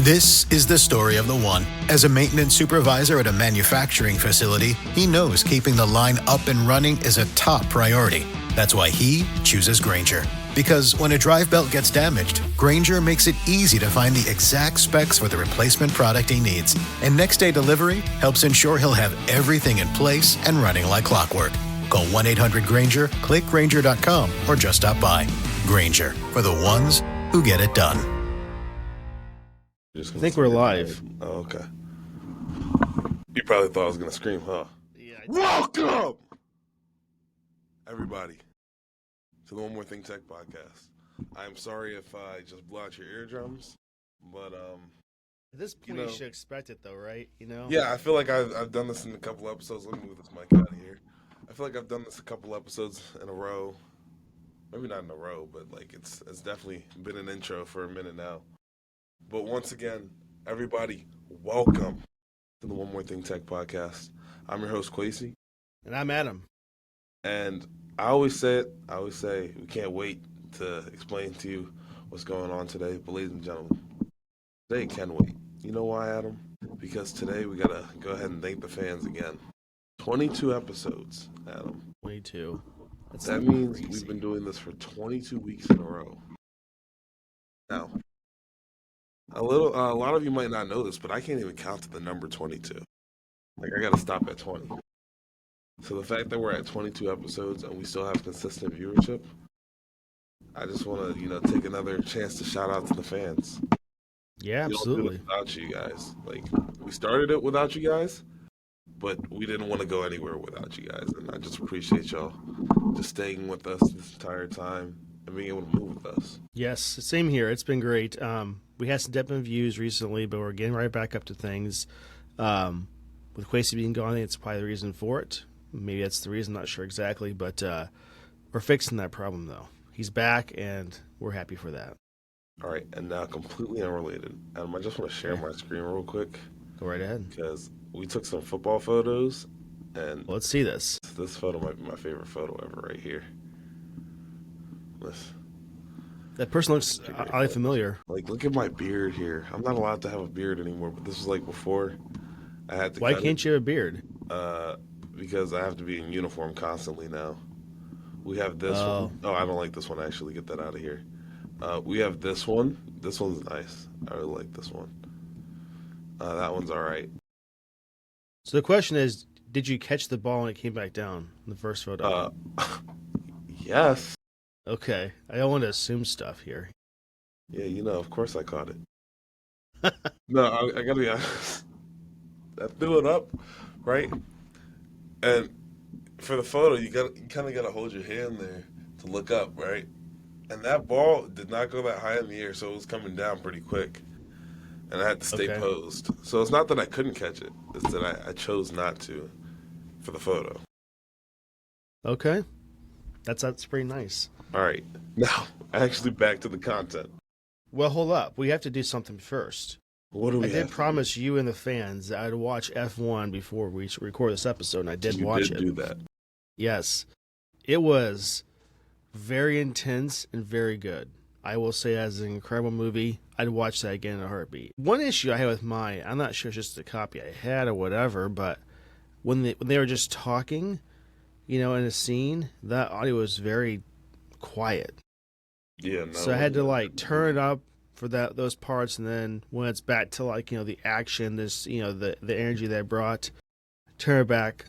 This is the story of the one. As a maintenance supervisor at a manufacturing facility, he knows keeping the line up and running is a top priority. That's why he chooses Grainger. Because when a drive belt gets damaged, Grainger makes it easy to find the exact specs for the replacement product he needs. And next-day delivery helps ensure he'll have everything in place and running like clockwork. Call 1-800-GRAINGER, click Grainger.com, or just stop by. Grainger, for the ones who get it done. I think we're live. Oh, okay. You probably thought I was going to scream, huh? Yeah. Welcome, everybody, to the One More Thing Tech podcast. I'm sorry if I just blew out your eardrums, but At this point, you should expect it, though, right? yeah, I feel like I've done this in a couple episodes. Let me move this mic out of here. I feel like I've done this a couple episodes in a row. Maybe not in a row, but like it's definitely been an intro for a minute now. But once again, everybody, welcome to the One More Thing Tech podcast. I'm your host, Kwesi. And I'm Adam. And I always say we can't wait to explain to you what's going on today. But ladies and gentlemen, today it can wait. You know why, Adam? Because today we got to go ahead and thank the fans again. 22 episodes, Adam. 22. That means we've been doing this for 22 weeks in a row. Now, a lot of you might not know this, but I can't even count to the number 22. Like, I got to stop at 20. So the fact that we're at 22 episodes and we still have consistent viewership, I just want to, take another chance to shout out to the fans. Yeah, We absolutely. don't do it without you guys. Like, we started it without you guys, but we didn't want to go anywhere without you guys. And I just appreciate y'all just staying with us this entire time and being able to move with us. Yes, same here. It's been great. We had some dip in views recently, but we're getting right back up to things. With Kwesi being gone, I think it's probably the reason for it. Maybe that's the reason, not sure exactly, but we're fixing that problem, though. He's back, and we're happy for that. All right, and now completely unrelated. I just want to share my screen real quick. Go right ahead. Because we took some football photos, and Let's see this. This photo might be my favorite photo ever right here. That person looks oddly familiar. Like, look at my beard here. I'm not allowed to have a beard anymore, but this was like before I had to Why cut can't it. you have a beard? Because I have to be in uniform constantly now. We have this one. Oh, I don't like this one, actually. Get that out of here. We have this one. This one's nice. I really like this one. That one's all right. So the question is, did you catch the ball when it came back down in the first photo? Yes. Okay. I don't want to assume stuff here. Yeah, of course I caught it. No, I gotta be honest. I threw it up, right? And for the photo, you kind of gotta hold your hand there to look up, right? And that ball did not go that high in the air, so it was coming down pretty quick. And I had to stay posed. So it's not that I couldn't catch it. It's that I chose not to for the photo. Okay. That's pretty nice. All right. Now, actually back to the content. Well, hold up. We have to do something first. What do we I have did to promise you and the fans that I'd watch F1 before we record this episode, and I did watch it. You did do that. Yes. It was very intense and very good. I will say, as an incredible movie, I'd watch that again in a heartbeat. One issue I had with mine, I'm not sure it's just the copy I had or whatever, but when they were just talking, in a scene, that audio was very quiet. Yeah, no. So I had to turn it up for those parts, and then when it's back to the action, this the energy that it brought, turn it back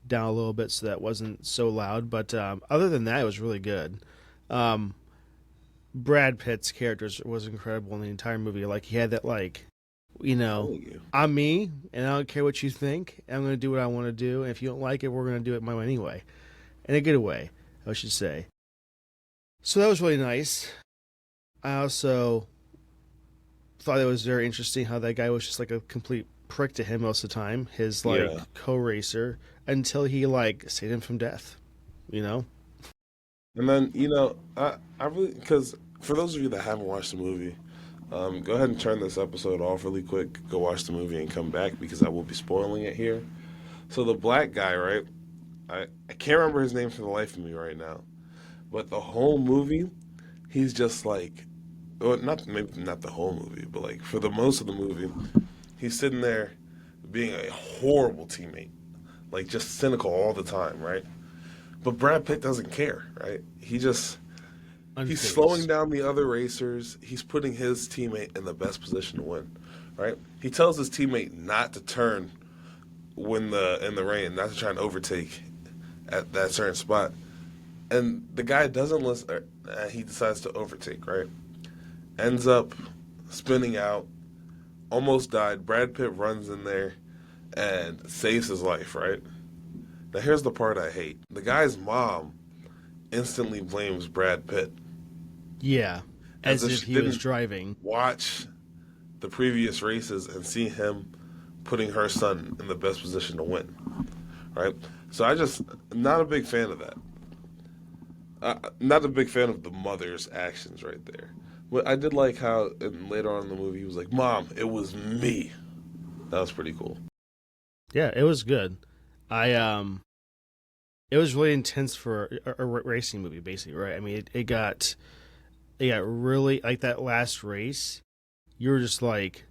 down a little bit so that wasn't so loud. But other than that, it was really good. Brad Pitt's character was incredible in the entire movie. Like, he had that I'm me, and I don't care what you think. I'm going to do what I want to do. And if you don't like it, we're going to do it my way anyway. In a good way, I should say. So that was really nice. I also thought it was very interesting how that guy was just like a complete prick to him most of the time. His co-racer, until he saved him from death. And then, I really, because for those of you that haven't watched the movie, go ahead and turn this episode off really quick. Go watch the movie and come back, because I will be spoiling it here. So the black guy, right? I can't remember his name for the life of me right now. But the whole movie, he's just well, not maybe not the whole movie, but like for the most of the movie, he's sitting there being a horrible teammate, like just cynical all the time, right? But Brad Pitt doesn't care, right? He's slowing down the other racers. He's putting his teammate in the best position to win, right? He tells his teammate not to turn when in the rain, not to try and overtake at that certain spot. And the guy doesn't listen. He decides to overtake, right? Ends up spinning out, almost died. Brad Pitt runs in there and saves his life, right? Now here's the part I hate. The guy's mom instantly blames Brad Pitt. Yeah, as if he was driving. Watch the previous races and see him putting her son in the best position to win, right? So not a big fan of that. Not a big fan of the mother's actions right there. But I did like how later on in the movie he was like, "Mom, it was me." That was pretty cool. Yeah, it was good. It was really intense for a racing movie, basically, right? I mean, it got really, like, that last race, you were just like,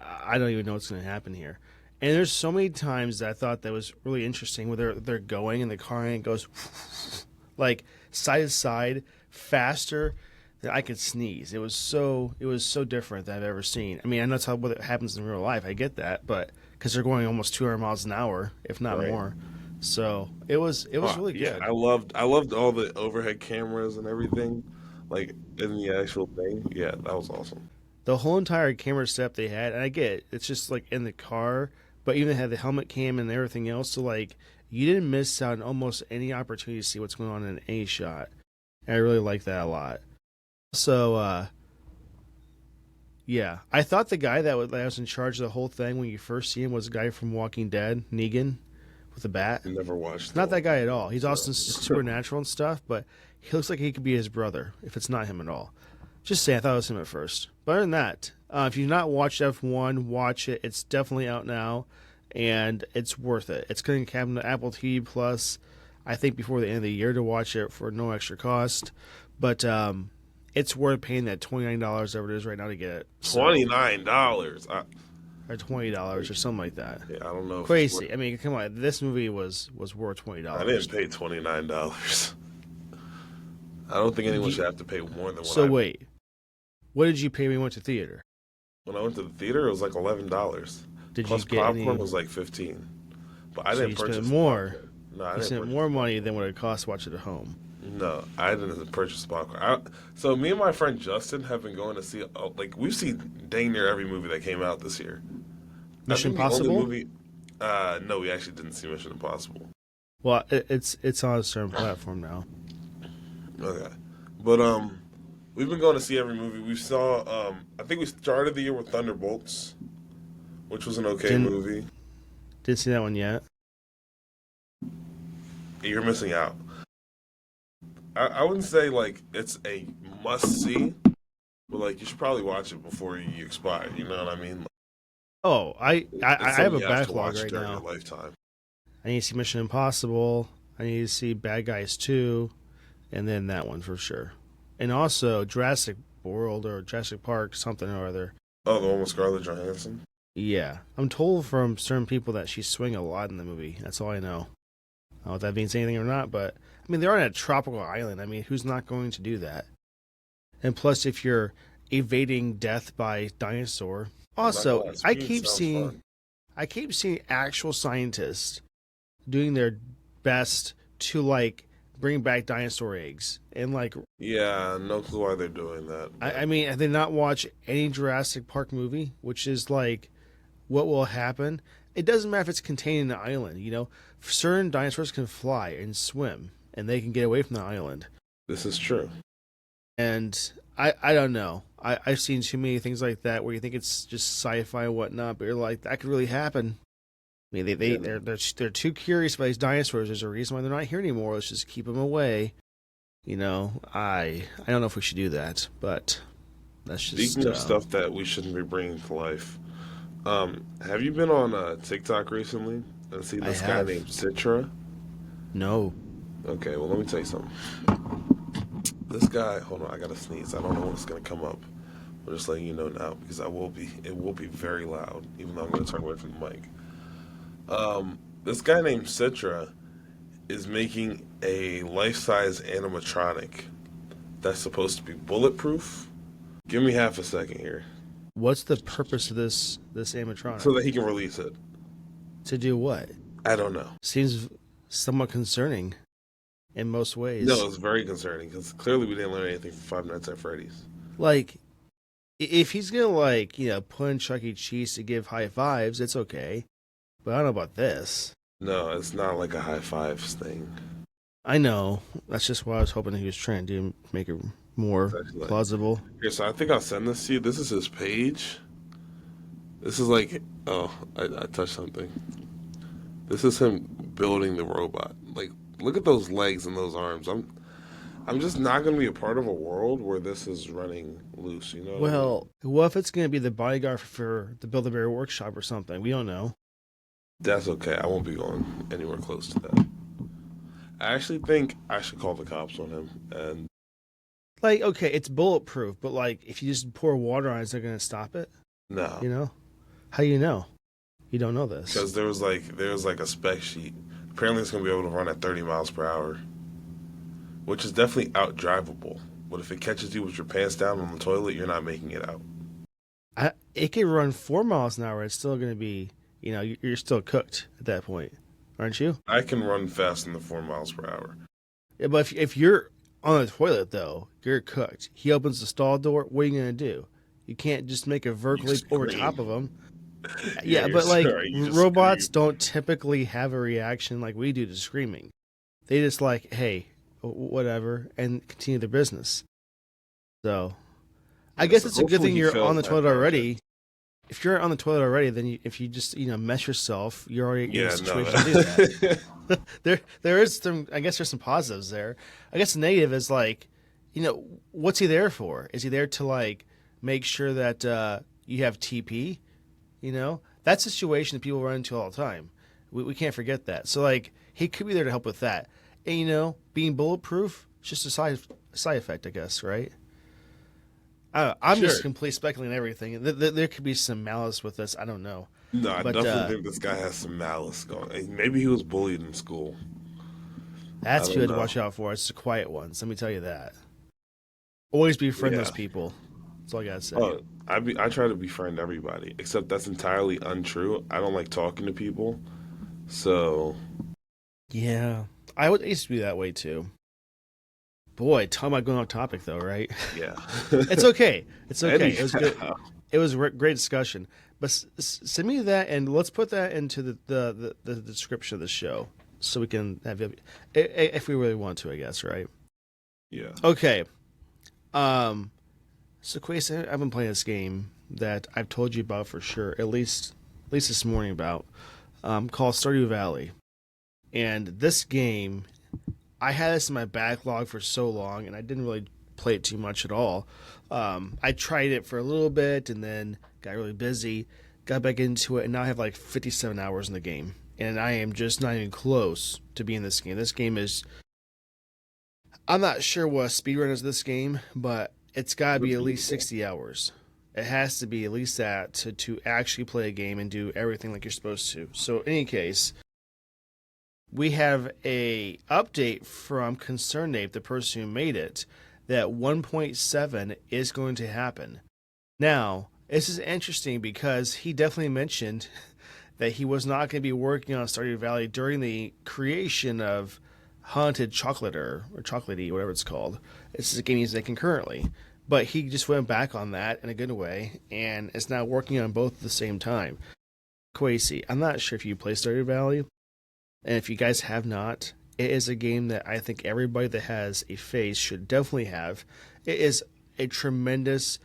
I don't even know what's going to happen here. And there's so many times that I thought that was really interesting where they're going and the car and it goes like side to side faster than I could sneeze. It was so different than I've ever seen. I mean, I know that's how what happens in real life. I get that, but because they're going almost 200 miles an hour, if not more. So it was really good. Yeah, I loved all the overhead cameras and everything, like in the actual thing. Yeah, that was awesome. The whole entire camera setup they had, and I get it, it's just like in the car, but even they had the helmet cam and everything else, so like you didn't miss out on almost any opportunity to see what's going on in any shot. And I really like that a lot. So, yeah, I thought the guy that was in charge of the whole thing when you first see him was a guy from Walking Dead, Negan, with a bat. I never watched. Not that guy at all. He's also supernatural and stuff, but he looks like he could be his brother if it's not him at all. Just say I thought it was him at first. But other than that, if you've not watched F1, watch it. It's definitely out now, and it's worth it. It's going to come to Apple TV Plus, I think, before the end of the year to watch it for no extra cost. But it's worth paying that $29, whatever it is right now, to get it. $29. Or $20 or something like that. Yeah, I don't know. Crazy. I mean, come on. This movie was worth $20. I didn't pay $29. I don't think anyone should have to pay more than what. So wait, what did you pay when you went to theater? When I went to the theater, it was like $11. Did Plus you get popcorn was like $15. But I didn't purchase more. Popcorn. No, I you spent more money than what it cost to watch it at home. No, I didn't purchase popcorn. So me and my friend Justin have been going to see, like, we've seen dang near every movie that came out this year. Mission Impossible? No, we actually didn't see Mission Impossible. Well, it's on a certain platform now. Okay, but we've been going to see every movie. We saw, I think we started the year with Thunderbolts, which was an okay movie. Didn't see that one yet. You're missing out. I wouldn't say like it's a must see, but like you should probably watch it before you expire. You know what I mean? Oh, I have a backlog right during now. Your lifetime. I need to see Mission Impossible. I need to see Bad Guys 2, and then that one for sure. And also Jurassic World or Jurassic Park, something or other. Oh, the one with Scarlett Johansson? Yeah. I'm told from certain people that she's swinging a lot in the movie. That's all I know. I don't know if that means anything or not, but I mean, they're on a tropical island. I mean, who's not going to do that? And plus, if you're evading death by dinosaur. Also, I keep seeing actual scientists doing their best to like bring back dinosaur eggs and like. Yeah, no clue why they're doing that. I mean, have they not watched any Jurassic Park movie, which is like what will happen? It doesn't matter if it's contained in an island. You know, certain dinosaurs can fly and swim, and they can get away from the island. This is true. And I don't know. I've seen too many things like that where you think it's just sci-fi and whatnot, but you're like, that could really happen. I mean, they're too curious about these dinosaurs. There's a reason why they're not here anymore. Let's just keep them away. You know, I don't know if we should do that, but that's just speaking of stuff that we shouldn't be bringing to life. Have you been on TikTok recently and seen this guy named Citra? No. Okay, well, let me tell you something. This guy, hold on, I gotta sneeze. I don't know when it's gonna come up. I'm just letting you know now because it will be very loud, even though I'm going to turn away from the mic. This guy named Citra is making a life-size animatronic that's supposed to be bulletproof. Give me half a second here. What's the purpose of this animatronic? So that he can release it. To do what? I don't know. Seems somewhat concerning in most ways. No, it's very concerning because clearly we didn't learn anything from Five Nights at Freddy's. Like, if he's gonna like put in Chuck E. Cheese to give high fives, it's okay. But I don't know about this. No, it's not like a high fives thing. I know. That's just what I was hoping he was trying to do, make it more plausible. Here, so I think I'll send this to you. This is his page. This is like, oh, I touched something. This is him building the robot. Like, look at those legs and those arms. I'm just not going to be a part of a world where this is running loose, you know? Well, what if it's going to be the bodyguard for the Build-A-Bear workshop or something? We don't know. That's okay. I won't be going anywhere close to that. I actually think I should call the cops on him. And like, okay, it's bulletproof, but like, if you just pour water on it, is it going to stop it? No. You know? How do you know? You don't know this. Because there was like a spec sheet. Apparently, it's going to be able to run at 30 miles per hour, which is definitely out-drivable. But if it catches you with your pants down on the toilet, you're not making it out. It can run 4 miles an hour. It's still going to be, you're still cooked at that point, aren't you? I can run fast in the 4 miles per hour. Yeah, but if you're on the toilet, though, you're cooked. He opens the stall door. What are you going to do? You can't just make a vertical leap over top of him. Yeah, but like robots don't typically have a reaction like we do to screaming. They just like, hey, whatever, and continue their business. So, I guess it's a good thing you're on the toilet already. If you're on the toilet already, then if you just mess yourself, you're already in a situation to do that. there is some. I guess there's some positives there. I guess the negative is like, what's he there for? Is he there to like make sure that you have TP? That's a situation that people run into all the time. We can't forget that. So, like, he could be there to help with that. And, being bulletproof, it's just a side effect, I guess, right? I'm Sure. just completely speculating everything. There could be some malice with this. I don't know. No, I definitely think this guy has some malice going. Maybe he was bullied in school. That's what you have to watch out for. It's the quiet ones. Let me tell you that. Always befriend those people. That's all I gotta say. Oh, I try to befriend everybody, except that's entirely untrue. I don't like talking to people, so yeah, I used to be that way too. Boy, talking about going off topic though, right? Yeah, it's okay. It's okay. Anyhow. It was good. It was a great discussion. But send me that, and let's put that into the description of the show, so we can have it if we really want to, I guess, right? Yeah. Okay. So, Kwesi, I've been playing this game that I've told you about for sure, at least this morning about, called Stardew Valley. And this game, I had this in my backlog for so long, and I didn't really play it too much at all. I tried it for a little bit, and then got really busy, got back into it, and now I have like 57 hours in the game. And I am just not even close to being this game. This game is... I'm not sure what a speedrun is this game, but it's got to be at least 60 hours. It has to be at least that to actually play a game and do everything like you're supposed to. So, in any case, we have a update from ConcernApe, the person who made it, that 1.7 is going to happen. Now, this is interesting because he definitely mentioned that he was not going to be working on Stardew Valley during the creation of Haunted Chocolater, or Chocolatey, whatever it's called. This is a game he's making currently. But he just went back on that in a good way, and is now working on both at the same time. Kwesi, I'm not sure if you play Stardew Valley, and if you guys have not, it is a game that I think everybody that has a face should definitely have. It is a tremendous,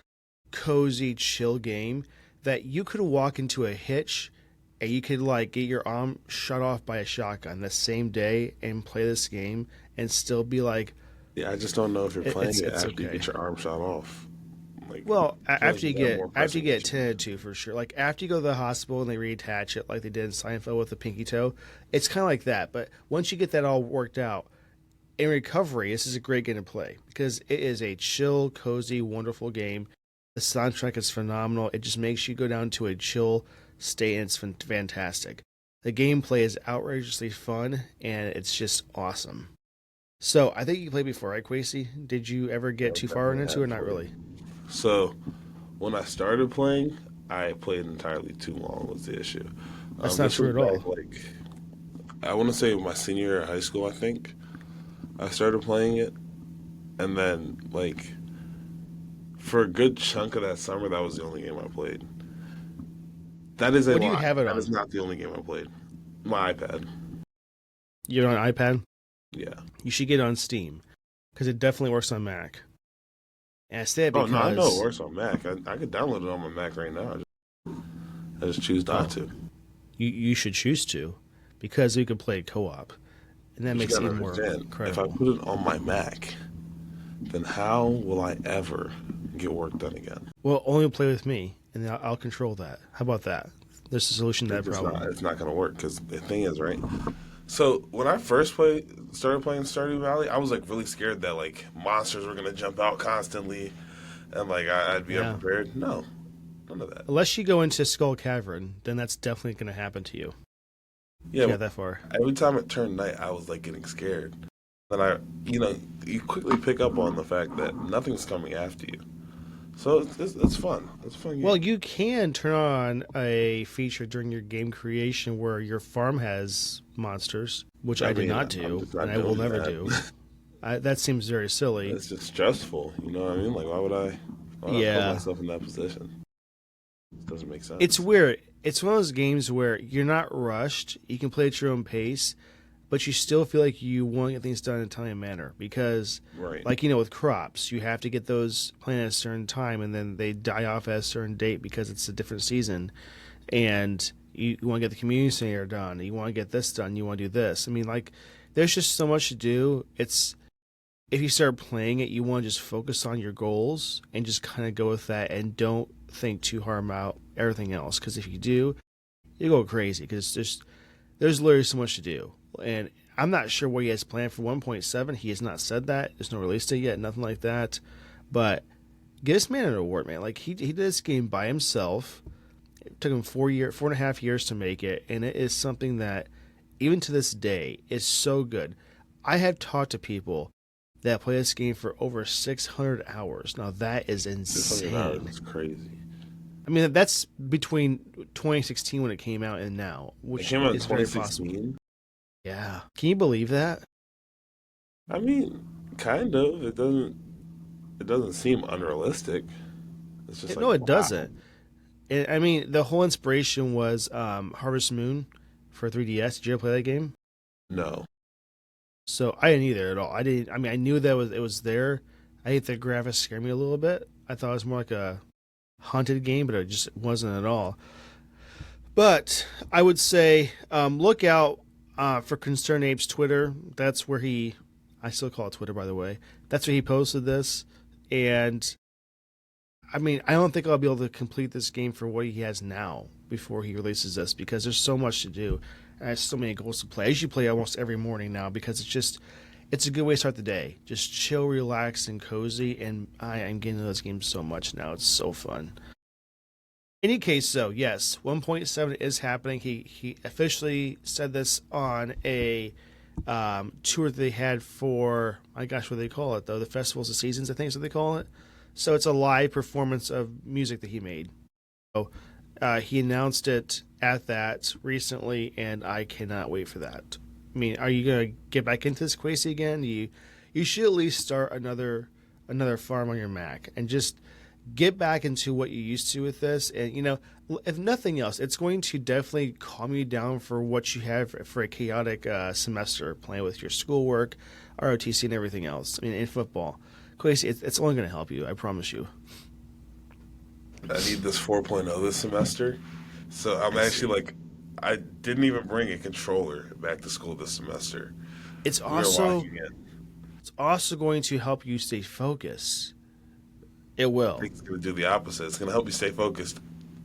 cozy, chill game that you could walk into a hitch and you could like get your arm shot off by a shotgun the same day and play this game and still be like, yeah, I just don't know if you're playing it after okay. You get your arm shot off. Like, well, after you get 10 to for sure. Like after you go to the hospital and they reattach it, like they did in Seinfeld with the pinky toe, it's kind of like that. But once you get that all worked out, in recovery, this is a great game to play because it is a chill, cozy, wonderful game. The soundtrack is phenomenal. It just makes you go down to a chill state, and it's fantastic. The gameplay is outrageously fun, and it's just awesome. So, I think you played before, right, Kwesi? Did you ever get too far into it or not really? So, when I started playing, I played entirely too long was the issue. That's not This true was at all. back, like, I want to say my senior year of high school, I think. I started playing it, and then, like, for a good chunk of that summer, that was the only game I played. That is a What do you lie. have it That is on? not the only game I played. My iPad. You're on iPad? Yeah. You should get it on Steam, because it definitely works on Mac. And I say it Oh, because no, I know it works on Mac. I could download it on my Mac right now. I just choose not to. you should choose to, because you can play co-op, and that But you makes it gotta even more understand, if I incredible. put it on my Mac, then how will I ever get work done again? Well, only play with me, and then I'll control that. How about that? There's a solution to that It's problem. not going to work because the thing is, right? So when I first started playing Stardew Valley, I was like really scared that like monsters were going to jump out constantly, and like I'd be Yeah. unprepared. No, none of that. Unless you go into Skull Cavern, then that's definitely going to happen to you. Yeah, Yeah, that far. every time it turned night, I was like getting scared. And you quickly pick up on the fact that nothing's coming after you. So it's fun. It's a fun game. Well, you can turn on a feature during your game creation where your farm has monsters, which I did mean, not I'm do, just not and I will doing never that. do. That seems very silly. It's just stressful. You know what I mean? Like, why would I Yeah. put myself in that position? It doesn't make sense. It's weird. It's one of those games where you're not rushed. You can play at your own pace, but you still feel like you want to get things done in a timely manner because, right. like, with crops, you have to get those planted at a certain time, and then they die off at a certain date because it's a different season. And you want to get the community center done. You want to get this done. You want to do this. I mean, like, there's just so much to do. If you start playing it, you want to just focus on your goals and just kind of go with that and don't think too hard about everything else. Because if you do, you go crazy because there's literally so much to do. And I'm not sure what he has planned for 1.7. He has not said that. There's no release date yet, nothing like that. But give this man an award, man. Like, he did this game by himself. It took him 4.5 years to make it. And it is something that, even to this day, is so good. I have talked to people that play this game for over 600 hours. Now, that is insane. It's crazy. I mean, that's between 2016 when it came out and now, which It came out in is very possible. 2016. Yeah. Can you believe that? I mean, kind of. It doesn't seem unrealistic. It's just No, like, it doesn't. I mean, the whole inspiration was Harvest Moon for 3DS. Did you ever play that game? No. So I didn't either at all. I didn't. I mean, I knew that it was there. I think the graphics scared me a little bit. I thought it was more like a haunted game, but it just wasn't at all. But I would say look out for Concerned Ape's Twitter. That's where I still call it Twitter, by the way. That's where he posted this. And I mean, I don't think I'll be able to complete this game for what he has now before he releases this because there's so much to do. And I have so many goals to play. I usually play almost every morning now because it's a good way to start the day. Just chill, relax, and cozy. And I am getting into those games so much now. It's so fun. In any case, though, yes, 1.7 is happening. He officially said this on a tour that they had for, my gosh, what do they call it, though? The Festivals of Seasons, I think is what they call it. So it's a live performance of music that he made. So he announced it at that recently, and I cannot wait for that. I mean, are you going to get back into this, Kwesi, again? You should at least start another farm on your Mac and just get back into what you used to with this. And, if nothing else, it's going to definitely calm you down for what you have for a chaotic semester playing with your schoolwork, ROTC, and everything else. I mean, in football. Kwesi, it's only going to help you. I promise you. I need this 4.0 this semester. So I'm actually like, I didn't even bring a controller back to school this semester. It's We are also locking in. it's also going to help you stay focused. It will. I think it's going to do the opposite. It's going to help you stay focused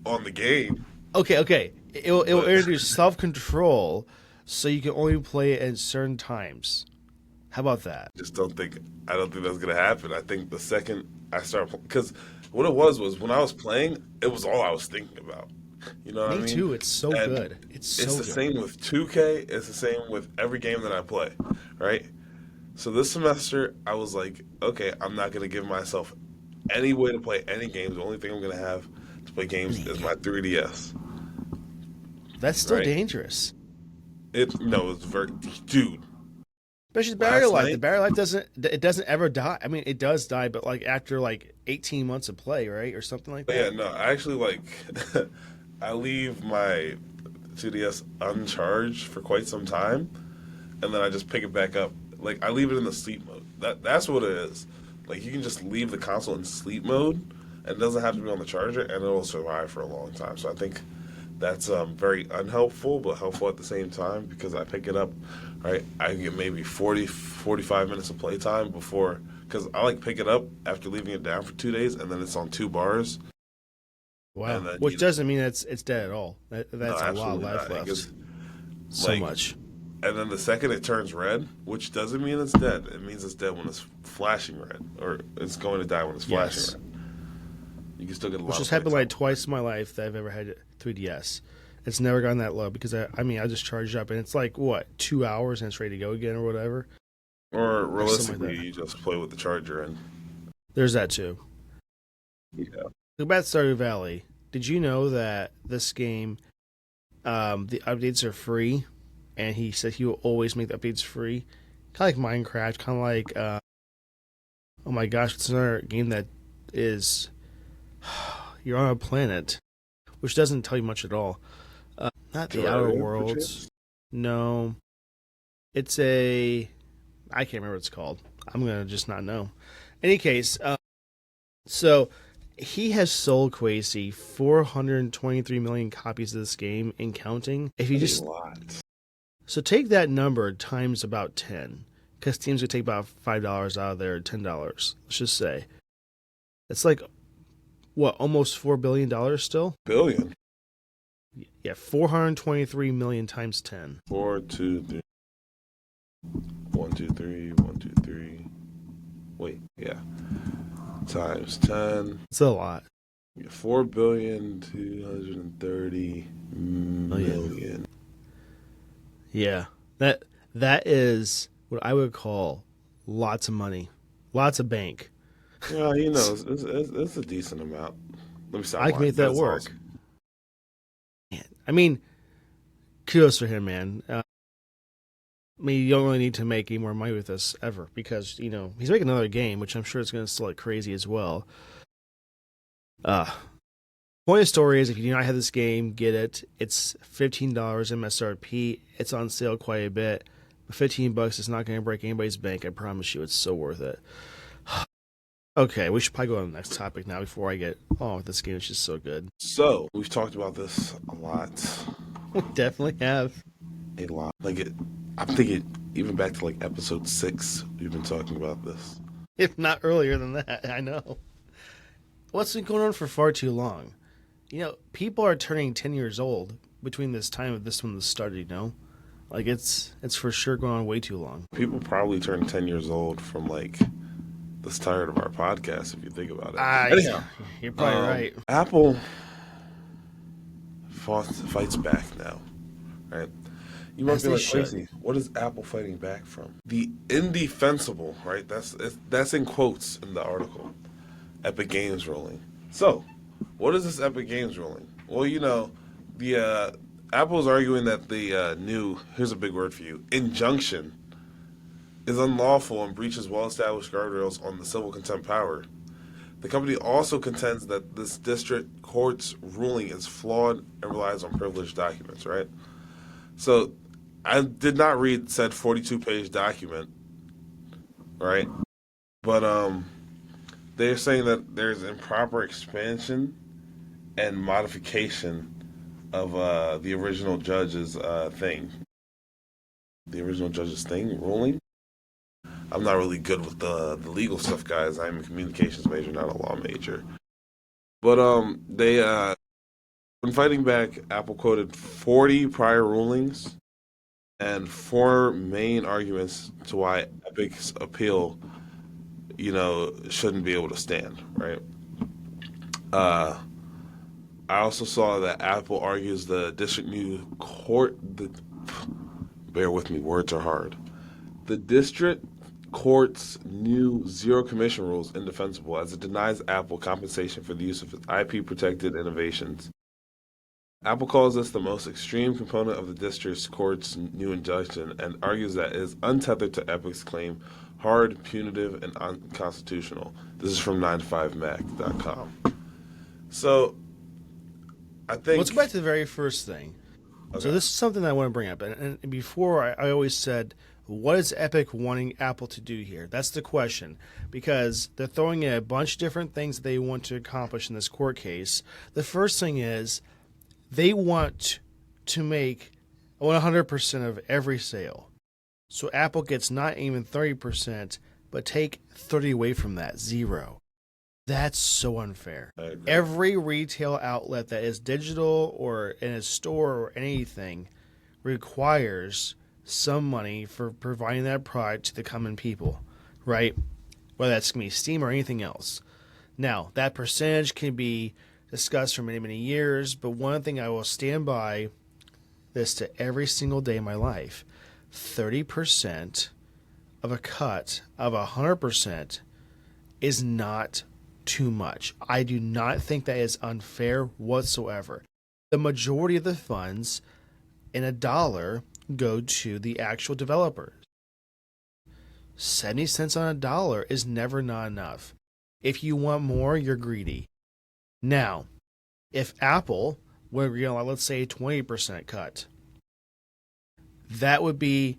on the game. Okay. It will introduce self-control so you can only play it at certain times. How about that? I don't think that's gonna happen. I think the second I start, because what it was when I was playing, it was all I was thinking about. You know what I Me mean? too. It's so And good. It's it's so the good. same with 2K. It's the same with every game that I play, right? So this semester, I was like, okay, I'm not gonna give myself any way to play any games. The only thing I'm gonna have to play games is my 3DS, That's still right? dangerous. It's very, dude. Especially the battery Last life. The night, battery life doesn't ever die. I mean, it does die, but like after like 18 months of play, right, or something like but yeah, that. no, I actually like, I leave my 2DS uncharged for quite some time, and then I just pick it back up. Like I leave it in the sleep mode. That's what it is. Like you can just leave the console in sleep mode, and it doesn't have to be on the charger, and it'll survive for a long time. So I think that's very unhelpful, but helpful at the same time because I pick it up, right? I get maybe 40, 45 minutes of playtime before, because I like pick it up after leaving it down for 2 days, and then it's on 2 bars, Wow. and then Which doesn't mean it's dead at all. no, That's a lot of absolutely life not. It left. gets So like, much. and then the second it turns red, which doesn't mean it's dead. It means it's dead when it's flashing red, or it's going to die when it's flashing Yes. red. You can still get a lot Which of has happened playtime. like twice in my life that I've ever had 3DS. It's never gone that low because I just charged up and it's like what 2 hours and it's ready to go again or whatever Or or something realistically, like that. you just play with the charger and There's that too. yeah. About Stardew Valley, did you know that this game, the updates are free, and he said he will always make the updates free, kind of like Minecraft, kind of like oh my gosh, it's another game that is you're on a planet, which doesn't tell you much at all. Not the Outer Terraria, Worlds. perchance? No, it's a I can't remember what it's called. I'm gonna just not know. Any case, so he has sold Kwesi 423 million copies of this game and counting. If you That's just a lot. so take that number times about 10, because teams would take about $5 out of there, $10. Let's just say it's like what almost $4 billion still. Billion. Yeah, 423 million times 10. 4, 2, 3. 1, 2, 3. 1, 2, 3. Wait, yeah. Times 10. It's a lot. 4,230,000,000. Yeah, that is what I would call lots of money, lots of bank. Yeah, it's a decent amount. Let me stop I can lying. make that That's work. awesome. I mean, kudos for him, man. I mean, you don't really need to make any more money with this ever because he's making another game, which I'm sure is going to sell like crazy as well. Point of the story is, if you do not have this game, get it. It's $15 MSRP. It's on sale quite a bit. But $15 is not going to break anybody's bank. I promise you, it's so worth it. Okay, we should probably go on to the next topic now before I get with this game. It's just so good. So, we've talked about this a lot. We definitely have. A lot. I'm thinking even back to like episode 6, we've been talking about this. If not earlier than that, I know. What's been going on for far too long? People are turning 10 years old between this time of this one started, Like, it's for sure going on way too long. People probably turn 10 years old from like this tired of our podcast, if you think about it. Anyhow, you're probably right. Apple fights back now, right? You might As be they like, should. crazy. What is Apple fighting back from? The indefensible, right? That's in quotes in the article. Epic Games ruling. So, what is this Epic Games ruling? Well, the Apple's arguing that the new, here's a big word for you, injunction is unlawful and breaches well-established guardrails on the civil contempt power. The company also contends that this district court's ruling is flawed and relies on privileged documents, right? So, I did not read said 42-page document, right? But they're saying that there's improper expansion and modification of the original judge's thing. The original judge's thing, ruling? I'm not really good with the legal stuff, guys. I'm a communications major, not a law major. But when fighting back, Apple quoted 40 prior rulings and four main arguments to why Epic's appeal, shouldn't be able to stand, right? Uh, I also saw that Apple argues the district new court. Bear with me, words are hard. The district court's new zero commission rule is indefensible as it denies Apple compensation for the use of its IP protected innovations. Apple calls this the most extreme component of the district court's new injunction and argues that it is untethered to Epic's claim, hard, punitive, and unconstitutional. This is from 9to5Mac.com. So, I think... Let's go back to the very first thing. Okay. So this is something that I want to bring up. And before, I always said, what is Epic wanting Apple to do here? That's the question. Because they're throwing in a bunch of different things that they want to accomplish in this court case. The first thing is they want to make 100% of every sale. So Apple gets not even 30%, but take 30 away from that, 0. That's so unfair. Every retail outlet that is digital or in a store or anything requires some money for providing that product to the common people, right? Whether that's going to be Steam or anything else. Now, that percentage can be discussed for many, many years, but one thing I will stand by this to every single day of my life. 30% of a cut of 100% is not too much. I do not think that is unfair whatsoever. The majority of the funds in $1 go to the actual developers. 70 cents on $1 is never not enough. If you want more, you're greedy. Now, if Apple were, let's say a 20% cut, that would be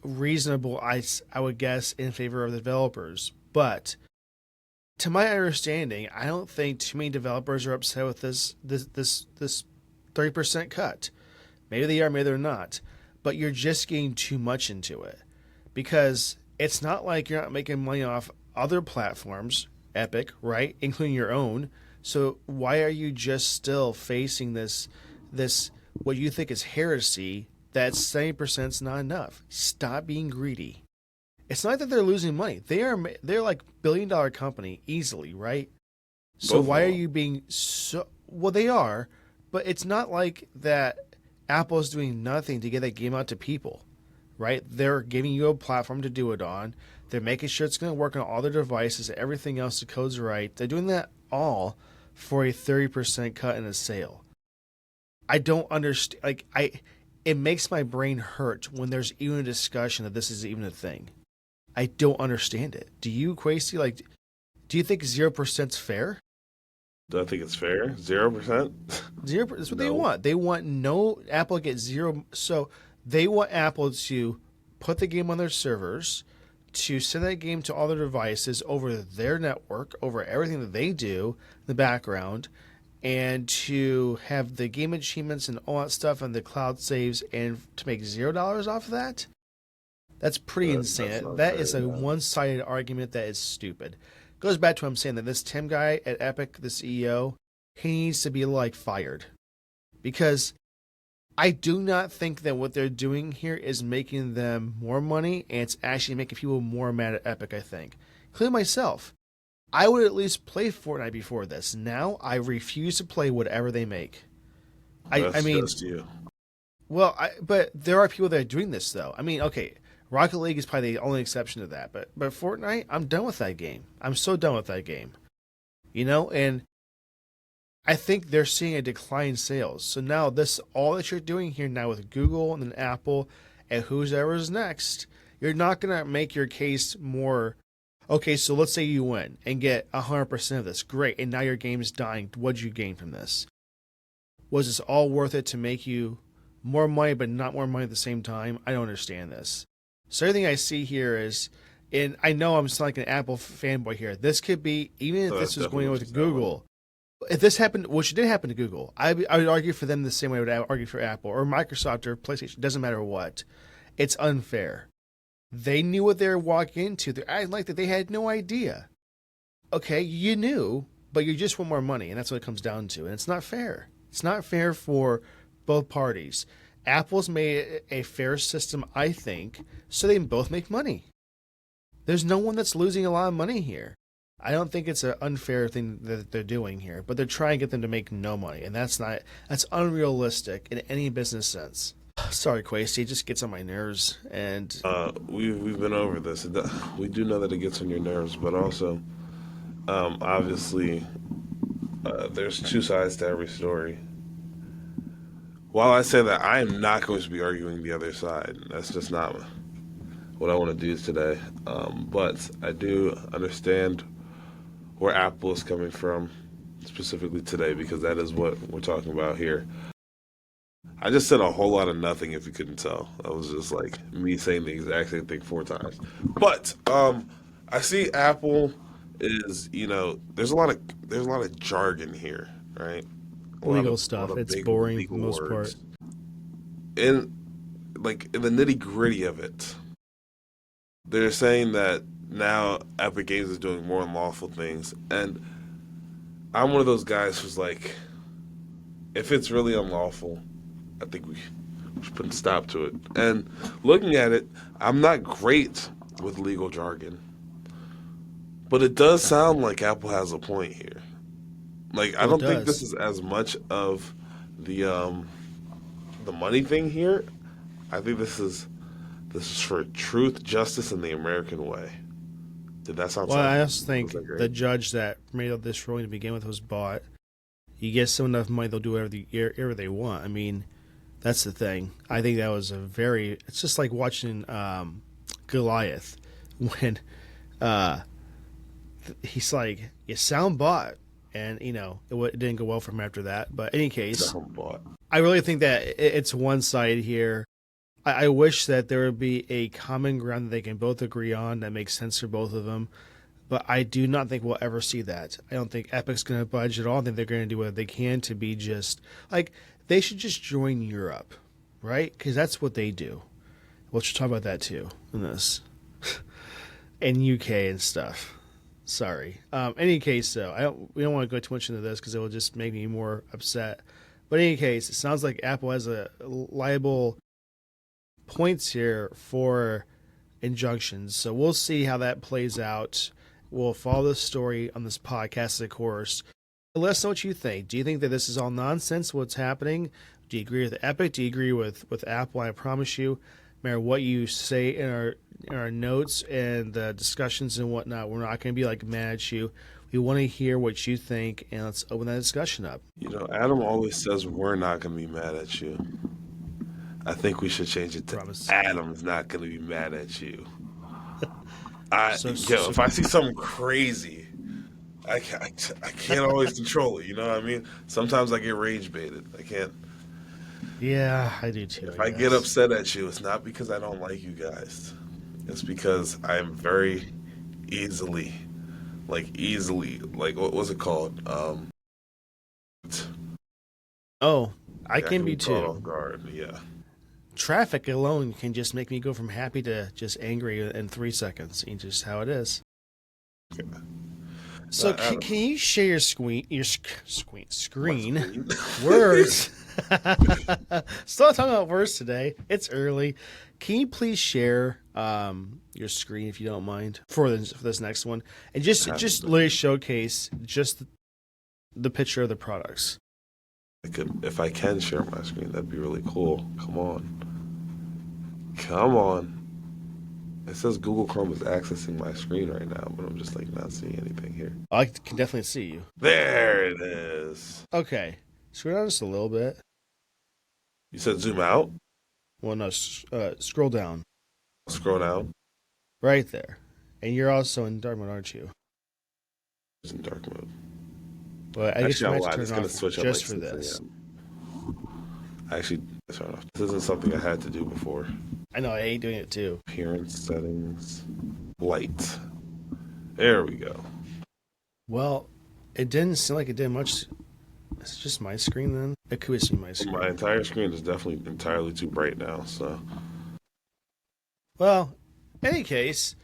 reasonable, I would guess, in favor of the developers. But to my understanding, I don't think too many developers are upset with this 30% cut. Maybe they are, maybe they're not. But you're just getting too much into it. Because it's not like you're not making money off other platforms, Epic, right? Including your own. So why are you just still facing this what you think is heresy that 70% is not enough? Stop being greedy. It's not that they're losing money. They're like $1 billion company easily, right? So Both why are you being so... Well, they are, but it's not like that Apple is doing nothing to get that game out to people, right? They're giving you a platform to do it on. They're making sure it's going to work on all their devices, everything else, the code's right. They're doing that all for a 30% cut in a sale. I don't understand. It makes my brain hurt when there's even a discussion that this is even a thing. I don't understand it. Do you, Kwesi? Do you think 0% is fair? Do I think it's fair? 0%? 0%. That's what they want. They want no Apple to get 0. So they want Apple to put the game on their servers, to send that game to all their devices over their network, over everything that they do in the background, and to have the game achievements and all that stuff and the cloud saves, and to make $0 off of that? That's pretty insane. That is a one-sided argument that is stupid. Goes back to what I'm saying, that this Tim guy at Epic, the CEO, he needs to be fired. Because I do not think that what they're doing here is making them more money, and it's actually making people more mad at Epic, I think. Including myself. I would at least play Fortnite before this. Now I refuse to play whatever they make. I mean, just you. Well, but there are people that are doing this though. I mean, okay, Rocket League is probably the only exception to that, but Fortnite, I'm done with that game. I'm so done with that game. And I think they're seeing a decline in sales. So now all that you're doing here now with Google and then Apple and whoever's next, you're not going to make your case more. Okay, so let's say you win and get 100% of this. Great. And now your game is dying. What'd you gain from this? Was this all worth it to make you more money but not more money at the same time? I don't understand this. So everything I see here is, and I know I'm still like an Apple fanboy here. This could be, even if this was going on with Google, if this happened, which did happen to Google, I would argue for them the same way I would argue for Apple or Microsoft or PlayStation. Doesn't matter what. It's unfair. They knew what they were walking into. They're acting like that they had no idea. Okay, you knew, but you just want more money, and that's what it comes down to. And it's not fair. It's not fair for both parties. Apple's made a fair system, I think, so they can both make money. There's no one that's losing a lot of money here. I don't think it's an unfair thing that they're doing here, but they're trying to get them to make no money, and that's unrealistic in any business sense. Sorry, Kwesi, it just gets on my nerves, and we've been over this. We do know that it gets on your nerves, but also, obviously, there's two sides to every story. While I say that, I am not going to be arguing the other side. That's just not what I want to do today. But I do understand where Apple is coming from, specifically today, because that is what we're talking about here. I just said a whole lot of nothing, if you couldn't tell. That was just like me saying the exact same thing 4 times. But I see Apple is, there's a lot of jargon here, right? Legal stuff. It's boring for the most part. In the nitty-gritty of it, they're saying that now Epic Games is doing more unlawful things, and I'm one of those guys who's like, if it's really unlawful, I think we should put a stop to it. And looking at it, I'm not great with legal jargon, but it does sound like Apple has a point here. Like, I don't think this is as much of the money thing here. I think this is for truth, justice, and the American way. Did that sound? Well, I also think the judge that made up this ruling to begin with was bought. You get someone enough money, they'll do whatever they want. I mean, that's the thing. I think that was it's just like watching Goliath when he's like, you sound bought. And, it didn't go well for him after that. But in any case, I really think that it's one side here. I wish that there would be a common ground that they can both agree on that makes sense for both of them. But I do not think we'll ever see that. I don't think Epic's going to budge at all. I think they're going to do what they can to be just like, they should just join Europe, right? Because that's what they do. We'll talk about that too in this. And UK and stuff. Sorry. Any case, though, we don't want to go too much into this because it will just make me more upset. But in any case, it sounds like Apple has a liable points here for injunctions. So we'll see how that plays out. We'll follow the story on this podcast, of course. Let us know what you think. Do you think that this is all nonsense, what's happening? Do you agree with Epic? Do you agree with Apple? I promise you, no matter what you say in our notes and the discussions and whatnot, we're not going to be mad at you. We want to hear what you think, and let's open that discussion up. Adam always says we're not going to be mad at you. I think we should change it to Adam's not going to be mad at you. If I see something crazy, I can't always control it. You know what I mean? Sometimes I get rage baited. I can't. Yeah, I do too. If I get upset at you, it's not because I don't like you guys. It's because I'm very easily, what was it called? I can be too. Off guard. Yeah. Traffic alone can just make me go from happy to just angry in 3 seconds. It's just how it is. Okay. So can you share your screen words? Still talking about words today. It's early. Can you please share your screen if you don't mind for this next one, and just literally showcase just the picture of the products. If I can share my screen, that'd be really cool. Come on. It says Google Chrome is accessing my screen right now, but I'm just not seeing anything here. I can definitely see you. There it is. Okay. Scroll down just a little bit. You said zoom out? Well, no, scroll down. Scroll down? Right there. And you're also in dark mode, aren't you? It's in dark mode. Well, I guess you might turn it's it gonna off switch up just for this. Actually, turn off. This isn't something I had to do before. I know, I hate doing it too. Appearance settings. Light. There we go. Well, it didn't seem like it did much. It's just my screen then? It could be my screen. My entire screen is definitely entirely too bright now, so. Well, in any case,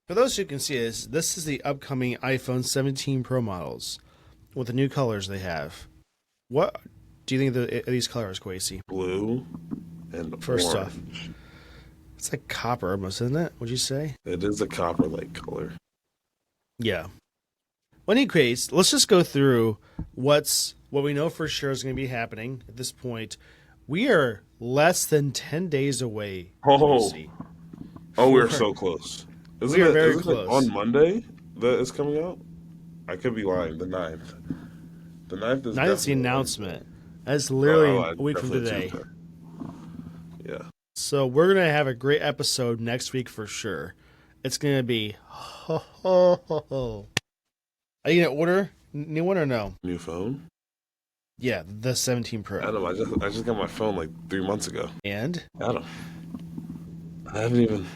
for those who can see this is the upcoming iPhone 17 Pro models with the new colors they have. What do you think of these colors, Kwesi? Blue and First orange. off, it's like copper almost, isn't it? Would you say? It is a copper-like color. Yeah. Well, in any case, let's just go through what we know for sure is going to be happening at this point. We are less than 10 days away. Oh, we're For- so close. We are very isn't it close. on Monday that it's coming out? I could be lying. The 9th. The 9th is Now that's the definitely announcement. That's literally I a week from definitely today. Tuesday. Yeah. So we're going to have a great episode next week for sure. It's going to be ho, ho, ho, ho. Are you going to order new one or no? New phone? Yeah, the 17 Pro. Adam, I just got my phone like 3 months ago. And? Adam, I haven't even.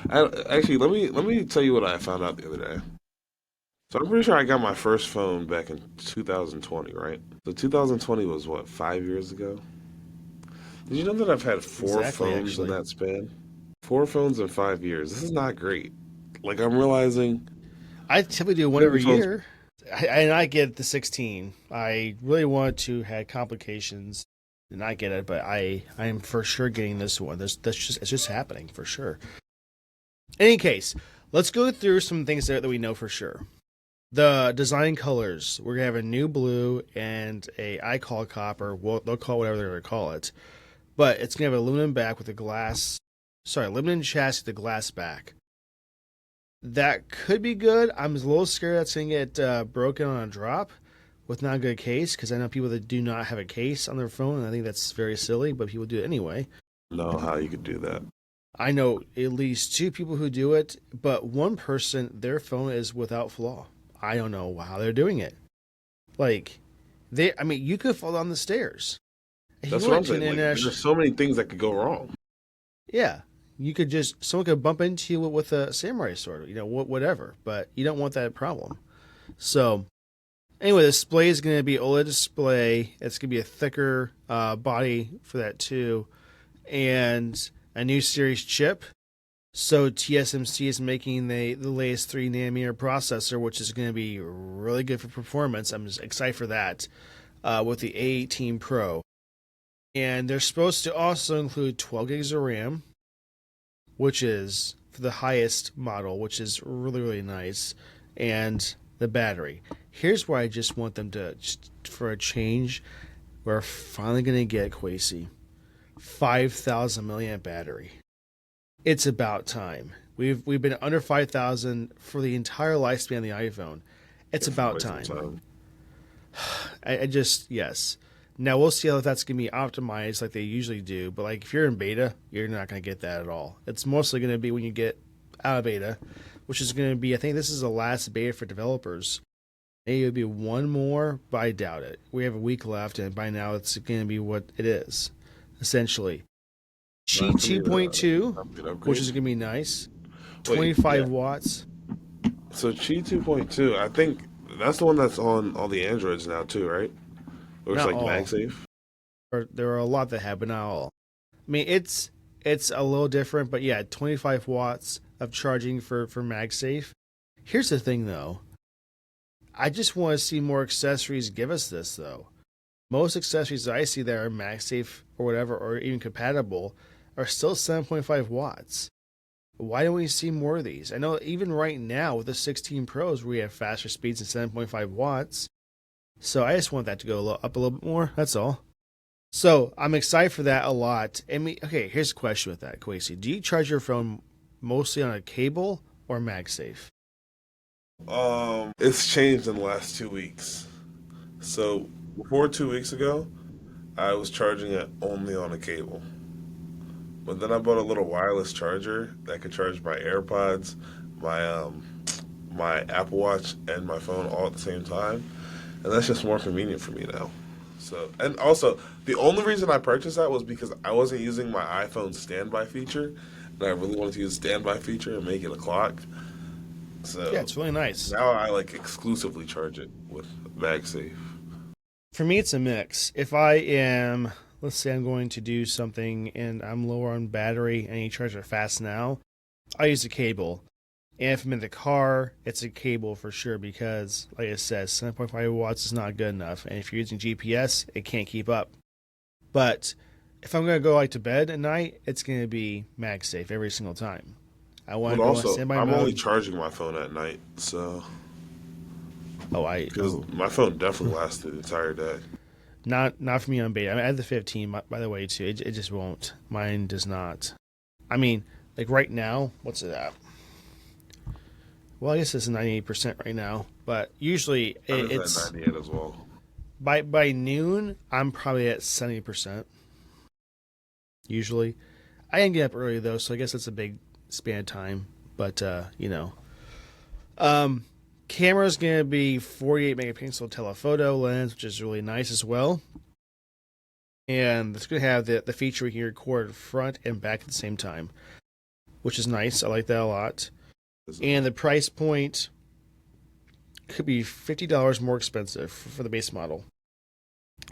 Actually, let me tell you what I found out the other day. So I'm pretty sure I got my first phone back in 2020, right? So 2020 was what, 5 years ago? Did you know that I've had four phones actually. in that span? 4 phones in 5 years. This is not great. Like, I'm realizing. I typically do one every year. And I get the 16. I really wanted to have complications and not get it, but I am for sure getting this one. It's just happening for sure. In any case, let's go through some things that we know for sure. The design colors. We're gonna have a new blue and I call it copper. Well, they'll call it whatever they're gonna call it, but it's gonna have aluminum back with a glass. Sorry, aluminum chassis with a glass back. That could be good. I'm a little scared that's going to get broken on a drop with not a good case, because I know people that do not have a case on their phone, and I think that's very silly, but people do it anyway. Know how you could do that. I know at least 2 people who do it, but one person, their phone is without flaw. I don't know how they're doing it. Like, you could fall down the stairs. That's what I'm saying. Like, there's so many things that could go wrong. Yeah. Someone could bump into you with a samurai sword, whatever, but you don't want that problem. So, anyway, the display is going to be OLED display. It's going to be a thicker body for that too, and a new series chip. So TSMC is making the latest 3nm processor, which is going to be really good for performance. I'm just excited for that with the A18 Pro. And they're supposed to also include 12 gigs of RAM, which is for the highest model, which is really, really nice, and the battery. Here's where I just want them to, just for a change, we're finally going to get, Kwesi, 5,000 milliamp battery. It's about time. We've been under 5,000 for the entire lifespan of the iPhone. It's about time. Yes. Now, we'll see how that's going to be optimized like they usually do. But like if you're in beta, you're not going to get that at all. It's mostly going to be when you get out of beta, which is going to be, I think this is the last beta for developers. Maybe it'll be one more, but I doubt it. We have a week left, and by now it's going to be what it is, essentially. Qi 2.2, which is going to be nice. 25 watts. So Qi 2.2, I think that's the one that's on all the Androids now too, right? Looks like MagSafe. There are a lot that have, but not all. I mean, it's a little different, but yeah, 25 watts of charging for MagSafe. Here's the thing, though. I just want to see more accessories give us this, though. Most accessories that I see that are MagSafe or whatever, or even compatible, are still 7.5 watts. Why don't we see more of these? I know even right now with the 16 Pros, we have faster speeds than 7.5 watts. So I just want that to go up a little bit more. That's all. So I'm excited for that a lot. Okay, here's a question with that, Kwesi. Do you charge your phone mostly on a cable or MagSafe? It's changed in the last 2 weeks. So before 2 weeks ago, I was charging it only on a cable. But then I bought a little wireless charger that could charge my AirPods, my Apple Watch, and my phone all at the same time. And that's just more convenient for me now. So, and also, the only reason I purchased that was because I wasn't using my iPhone standby feature, and I really wanted to use standby feature and make it a clock. So yeah, it's really nice. Now I exclusively charge it with MagSafe. For me, it's a mix. If I am, let's say I'm going to do something and I'm lower on battery and you charge it fast now, I use a cable. And if I'm in the car, it's a cable for sure because, like it says, 7.5 watts is not good enough. And if you're using GPS, it can't keep up. But if I'm gonna go like to bed at night, it's gonna be MagSafe every single time. I want But to go on also, standby I'm only mode. charging my phone at night, so because Oh, my phone definitely lasts the entire day. not for me on beta. I had the 15 by the way too. It just won't. Mine does not. I mean, like right now, what's it at? Well, I guess it's 98% right now, but usually It's it's at 98 as well. by noon. I'm probably at 70%. Usually, I can get up early though, so I guess it's a big span of time. But um, camera's gonna be 48 megapixel telephoto lens, which is really nice as well. And it's gonna have the feature where you can record front and back at the same time, which is nice. I like that a lot. And the price point could be $50 more expensive for the base model.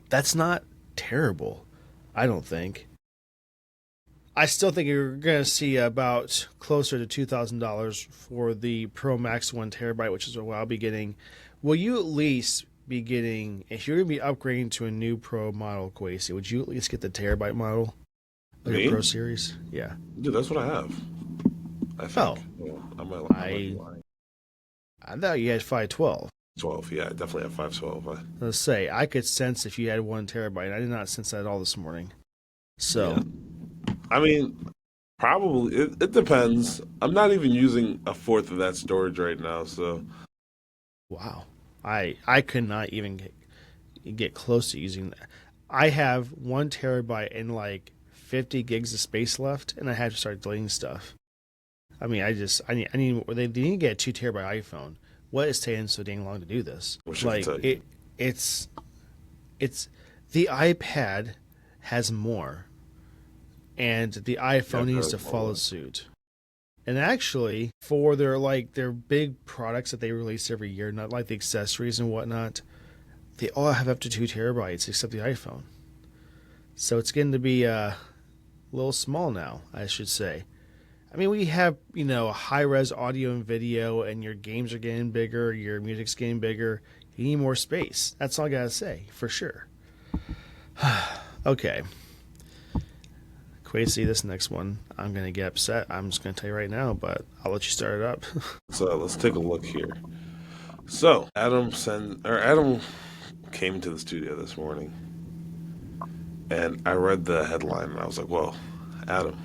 That's not terrible, I don't think. I still think you're going to see about closer to $2,000 for the Pro Max 1 TB, which is what I'll be getting. Will you at least be getting, if you're going to be upgrading to a new Pro model, Kwesi, would you at least get the terabyte model of your Pro series? Yeah. Dude, that's what I have. I think. Oh. Well, I might be lying. I thought you had 512. 12, yeah, I definitely have 512. Let's say, I could sense if you had 1 TB. I did not sense that at all this morning. So. Yeah. I mean, probably it depends. I'm not even using a fourth of that storage right now, so. Wow, I could not even get close to using that. I have 1 TB and like 50 gigs of space left, and I have to start deleting stuff. I mean, I need they need to get a 2 TB iPhone. What is taking so dang long to do this? Like it's the iPad has more. And the iPhone needs to follow suit. And actually, for their big products that they release every year, not like the accessories and whatnot, they all have up to 2 TB except the iPhone. So it's getting to be a little small now, I should say. I mean, we have high-res audio and video, and your games are getting bigger, your music's getting bigger. You need more space. That's all I gotta say, for sure. Okay. Kwesi, this next one, I'm going to get upset. I'm just going to tell you right now, but I'll let you start it up. So let's take a look here. So Adam came to the studio this morning, and I read the headline, and I was like, "Whoa, Adam,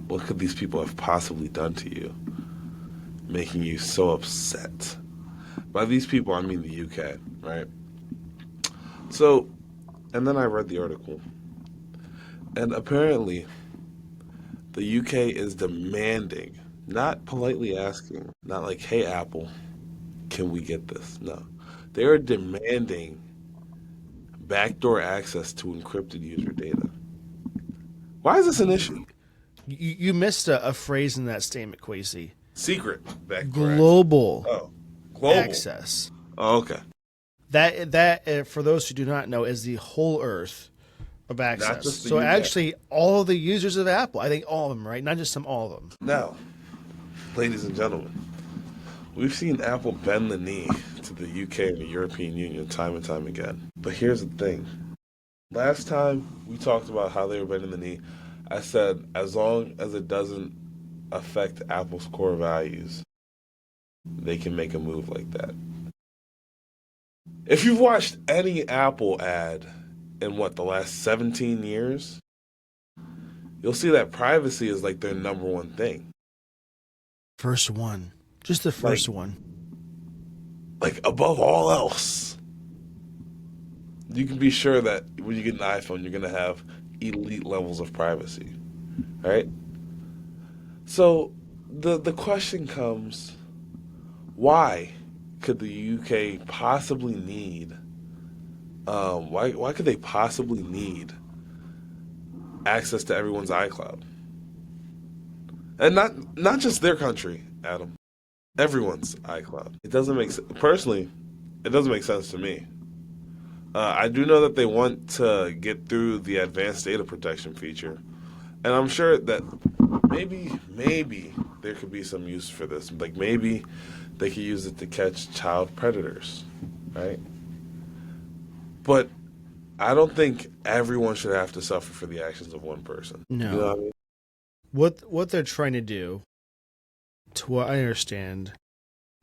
what could these people have possibly done to you, making you so upset?" By these people, I mean the UK, right? So, and then I read the article, and apparently the UK is demanding, not politely asking, not like, "Hey, Apple, can we get this?" No. They are demanding backdoor access to encrypted user data. Why is this an issue? You missed a phrase in that statement, Kwesi. Secret backdoor global access. Oh, global access. Oh, okay. That for those who do not know, is the whole Earth of access. So UK. Actually, all of the users of Apple, I think all of them, right? Not just some, all of them. Now, ladies and gentlemen, we've seen Apple bend the knee to the UK and the European Union time and time again. But here's the thing. Last time we talked about how they were bending the knee, I said as long as it doesn't affect Apple's core values, they can make a move like that. If you've watched any Apple ad in the last 17 years, you'll see that privacy is like their number one thing. First one. Just the first one. Like above all else. You can be sure that when you get an iPhone, you're going to have elite levels of privacy. Right? So the question comes, why could the UK possibly need why could they possibly need access to everyone's iCloud? And not just their country, Adam. Everyone's iCloud. It doesn't make personally, it doesn't make sense to me. I do know that they want to get through the advanced data protection feature, and I'm sure that maybe there could be some use for this. Like maybe they could use it to catch child predators, right? But I don't think everyone should have to suffer for the actions of one person. No. You know what I mean? What they're trying to do, to what I understand,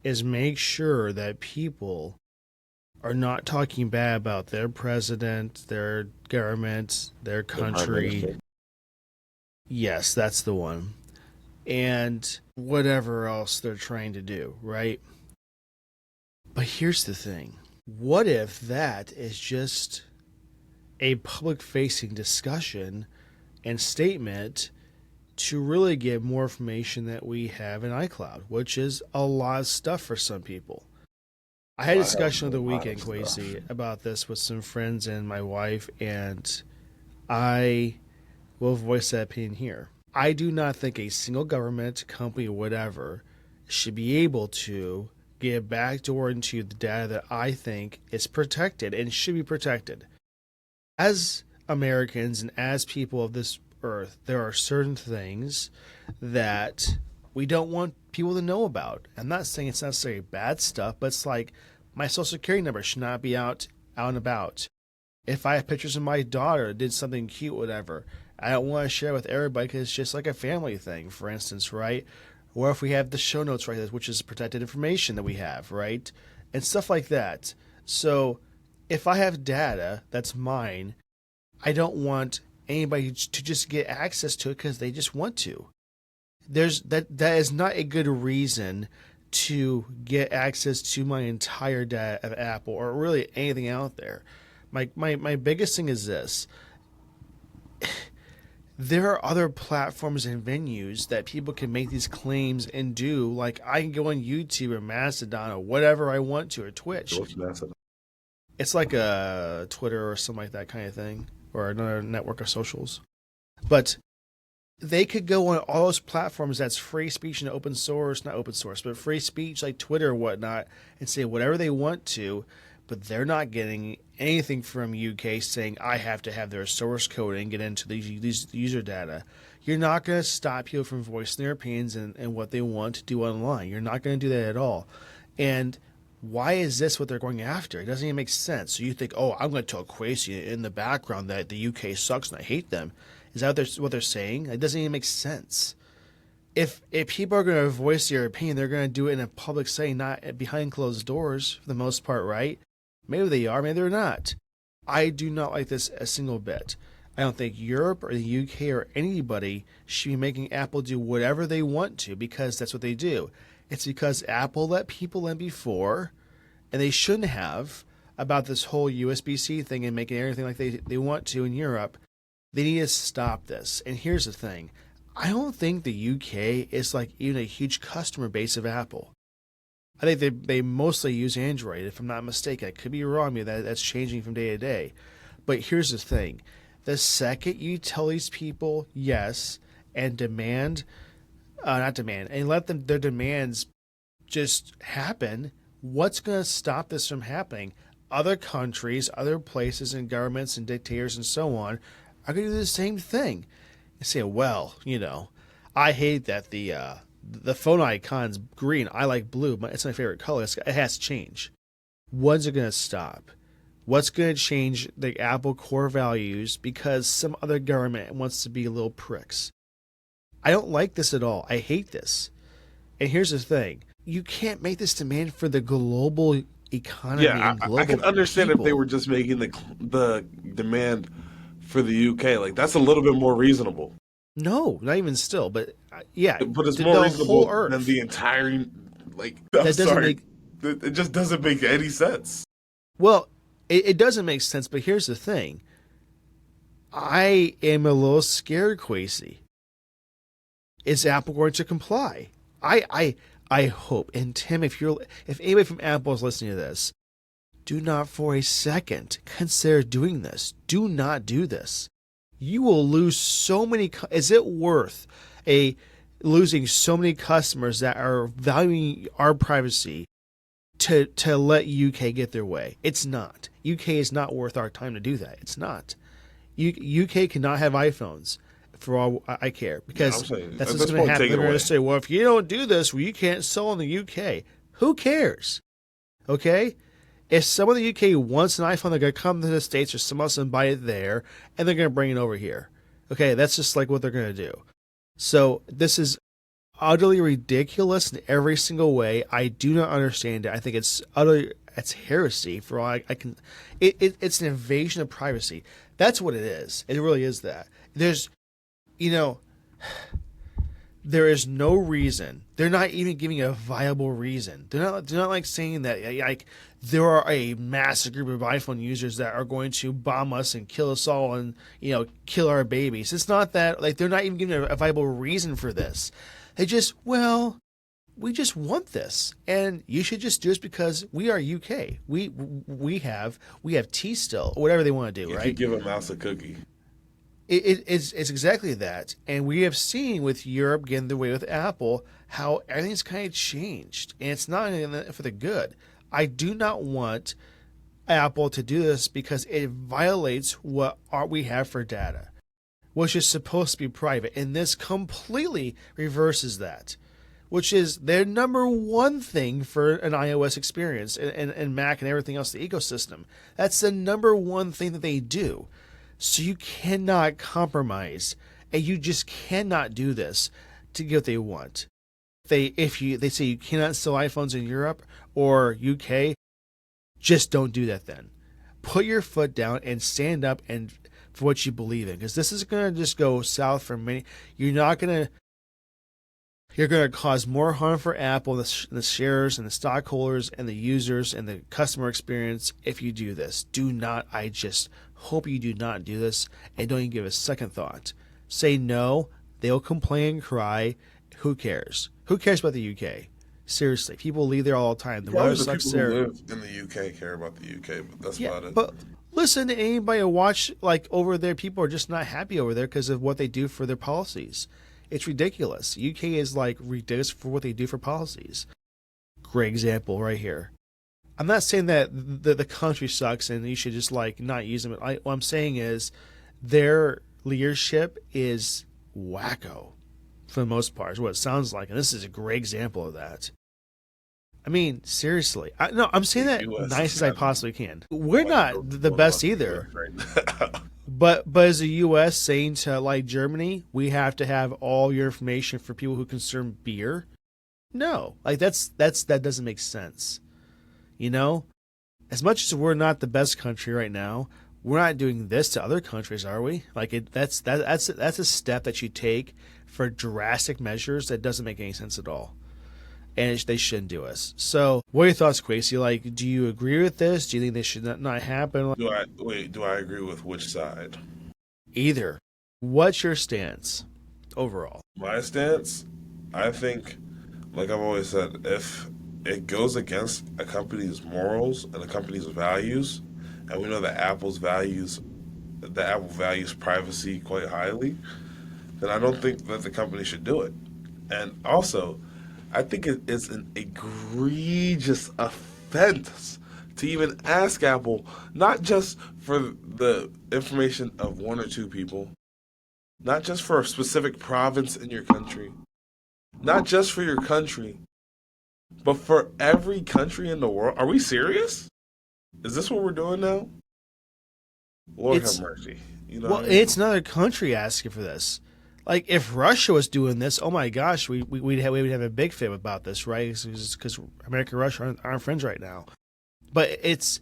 is make sure that people are not talking bad about their president, their government, their country. Yes, that's the one. And whatever else they're trying to do, right? But here's the thing. What if that is just a public-facing discussion and statement to really get more information that we have in iCloud, which is a lot of stuff for some people? I had a discussion of the weekend, Kwesi, about this with some friends and my wife, and I will voice that opinion here. I do not think a single government, company, whatever, should be able to get a backdoor into the data that I think is protected and should be protected. As Americans and as people of this earth, there are certain things that we don't want people to know about. I'm not saying it's necessarily bad stuff, but it's like my social security number should not be out and about. If I have pictures of my daughter that did something cute, whatever, I don't want to share it with everybody because it's just like a family thing, for instance, right? Or if we have the show notes right, which is protected information that we have, right? And stuff like that. So if I have data that's mine, I don't want anybody to just get access to it because they just want to. That is not a good reason to get access to my entire data of Apple or really anything out there. My biggest thing is this. There are other platforms and venues that people can make these claims and do. Like I can go on YouTube or Mastodon or whatever I want to, or Twitch. It's like a Twitter or something like that kind of thing, or another network of socials. But they could go on all those platforms that's free speech and open source, not open source, but free speech like Twitter or whatnot, and say whatever they want to, but they're not getting anything from UK saying I have to have their source code and get into these user data. You're not going to stop people from voicing their opinions and what they want to do online. You're not going to do that at all. And why is this what they're going after? It doesn't even make sense. So you think, oh, I'm going to tell Kwesi in the background that the UK sucks and I hate them. Is that what they're saying? It doesn't even make sense. If people are going to voice their opinion, they're going to do it in a public setting, not behind closed doors for the most part, right? Maybe they are, maybe they're not. I do not like this a single bit. I don't think Europe or the UK or anybody should be making Apple do whatever they want to because that's what they do. It's because Apple let people in before, and they shouldn't have, about this whole USB-C thing and making everything like they want to in Europe. They need to stop this. And here's the thing. I don't think the UK is like even a huge customer base of Apple. I think they mostly use Android, if I'm not mistaken. I could be wrong, maybe that's changing from day to day. But here's the thing. The second you tell these people yes and and let their demands just happen, what's going to stop this from happening? Other countries, other places and governments and dictators and so on are going to do the same thing. You say, well, I hate that the phone icon's green. I like blue, but it's my favorite color. It has to change. When's it going to stop? What's going to change the Apple core values because some other government wants to be little pricks? I don't like this at all. I hate this. And here's the thing. You can't make this demand for the global economy. Yeah, and global I can understand people. if they were just making the demand for the UK. Like, that's a little bit more reasonable. No, not even still. But yeah. But it's more reasonable than the entire, it just doesn't make any sense. Well, it doesn't make sense, but here's the thing. I am a little scared, Kwesi. Is Apple going to comply? I hope. And Tim, if anybody from Apple is listening to this, do not for a second consider doing this. Do not do this. You will lose so many. Is it worth losing so many customers that are valuing our privacy to let UK get their way? It's not. UK is not worth our time to do that. It's not. UK cannot have iPhones for all I care, because that's what's going to happen. They're going to say, well, if you don't do this, well, you can't sell in the UK. Who cares? Okay? If someone in the UK wants an iPhone, they're going to come to the States or somewhere else and buy it there, and they're going to bring it over here. Okay, that's just like what they're going to do. So this is utterly ridiculous in every single way. I do not understand it. I think it's heresy for all I can. It's an invasion of privacy. That's what it is. It really is that. There's, there is no reason. They're not even giving a viable reason. They're not like saying that like there are a massive group of iPhone users that are going to bomb us and kill us all and kill our babies. It's not that. Like, they're not even giving a viable reason for this. They just, we just want this, and you should just do this because we are UK. We have tea still, or whatever they want to do, right? You give a mouse a cookie. It's exactly that, and we have seen with Europe getting the way with Apple how everything's kind of changed, and it's not for the good. I do not want Apple to do this because it violates what we have for data, which is supposed to be private, and this completely reverses that, which is their number one thing for an iOS experience and Mac and everything else, the ecosystem. That's the number one thing that they do. So you cannot compromise, and you just cannot do this to get what they want. They say you cannot sell iPhones in Europe or UK, just don't do that then. Put your foot down and stand up and for what you believe in, because this is going to just go south for many. You're going to cause more harm for Apple, the shares and the stockholders and the users and the customer experience if you do this. I just hope you do not do this and don't even give a second thought. Say no, they'll complain and cry. Who cares? Who cares about the UK? Seriously, people leave there all the time. The weather sucks there. People who live in the UK care about the UK, but that's about it. But listen to anybody watch over there. People are just not happy over there because of what they do for their policies. It's ridiculous. UK is ridiculous for what they do for policies. Great example right here. I'm not saying that the country sucks and you should just not use them. What I'm saying is their leadership is wacko for the most part, is what it sounds like. And this is a great example of that. I mean, seriously. I'm saying that nice as I possibly can. We're not the best either. But as the U.S. saying to Germany, we have to have all your information for people who consume beer. No, that doesn't make sense. As much as we're not the best country right now, we're not doing this to other countries, are we? That's a step that you take for drastic measures that doesn't make any sense at all. And they shouldn't do us. So, what are your thoughts, Kwesi? Do you agree with this? Do you think this should not happen? Do I agree with which side? Either. What's your stance overall? My stance? I think, like I've always said, if it goes against a company's morals and a company's values, and we know that Apple values privacy quite highly, then I don't think that the company should do it. And also, I think it is an egregious offense to even ask Apple, not just for the information of one or two people, not just for a specific province in your country, not just for your country, but for every country in the world. Are we serious? Is this what we're doing now? Lord have mercy. It's another country asking for this. If Russia was doing this, oh my gosh, we would have a big fit about this, right? Because America and Russia aren't friends right now. But it's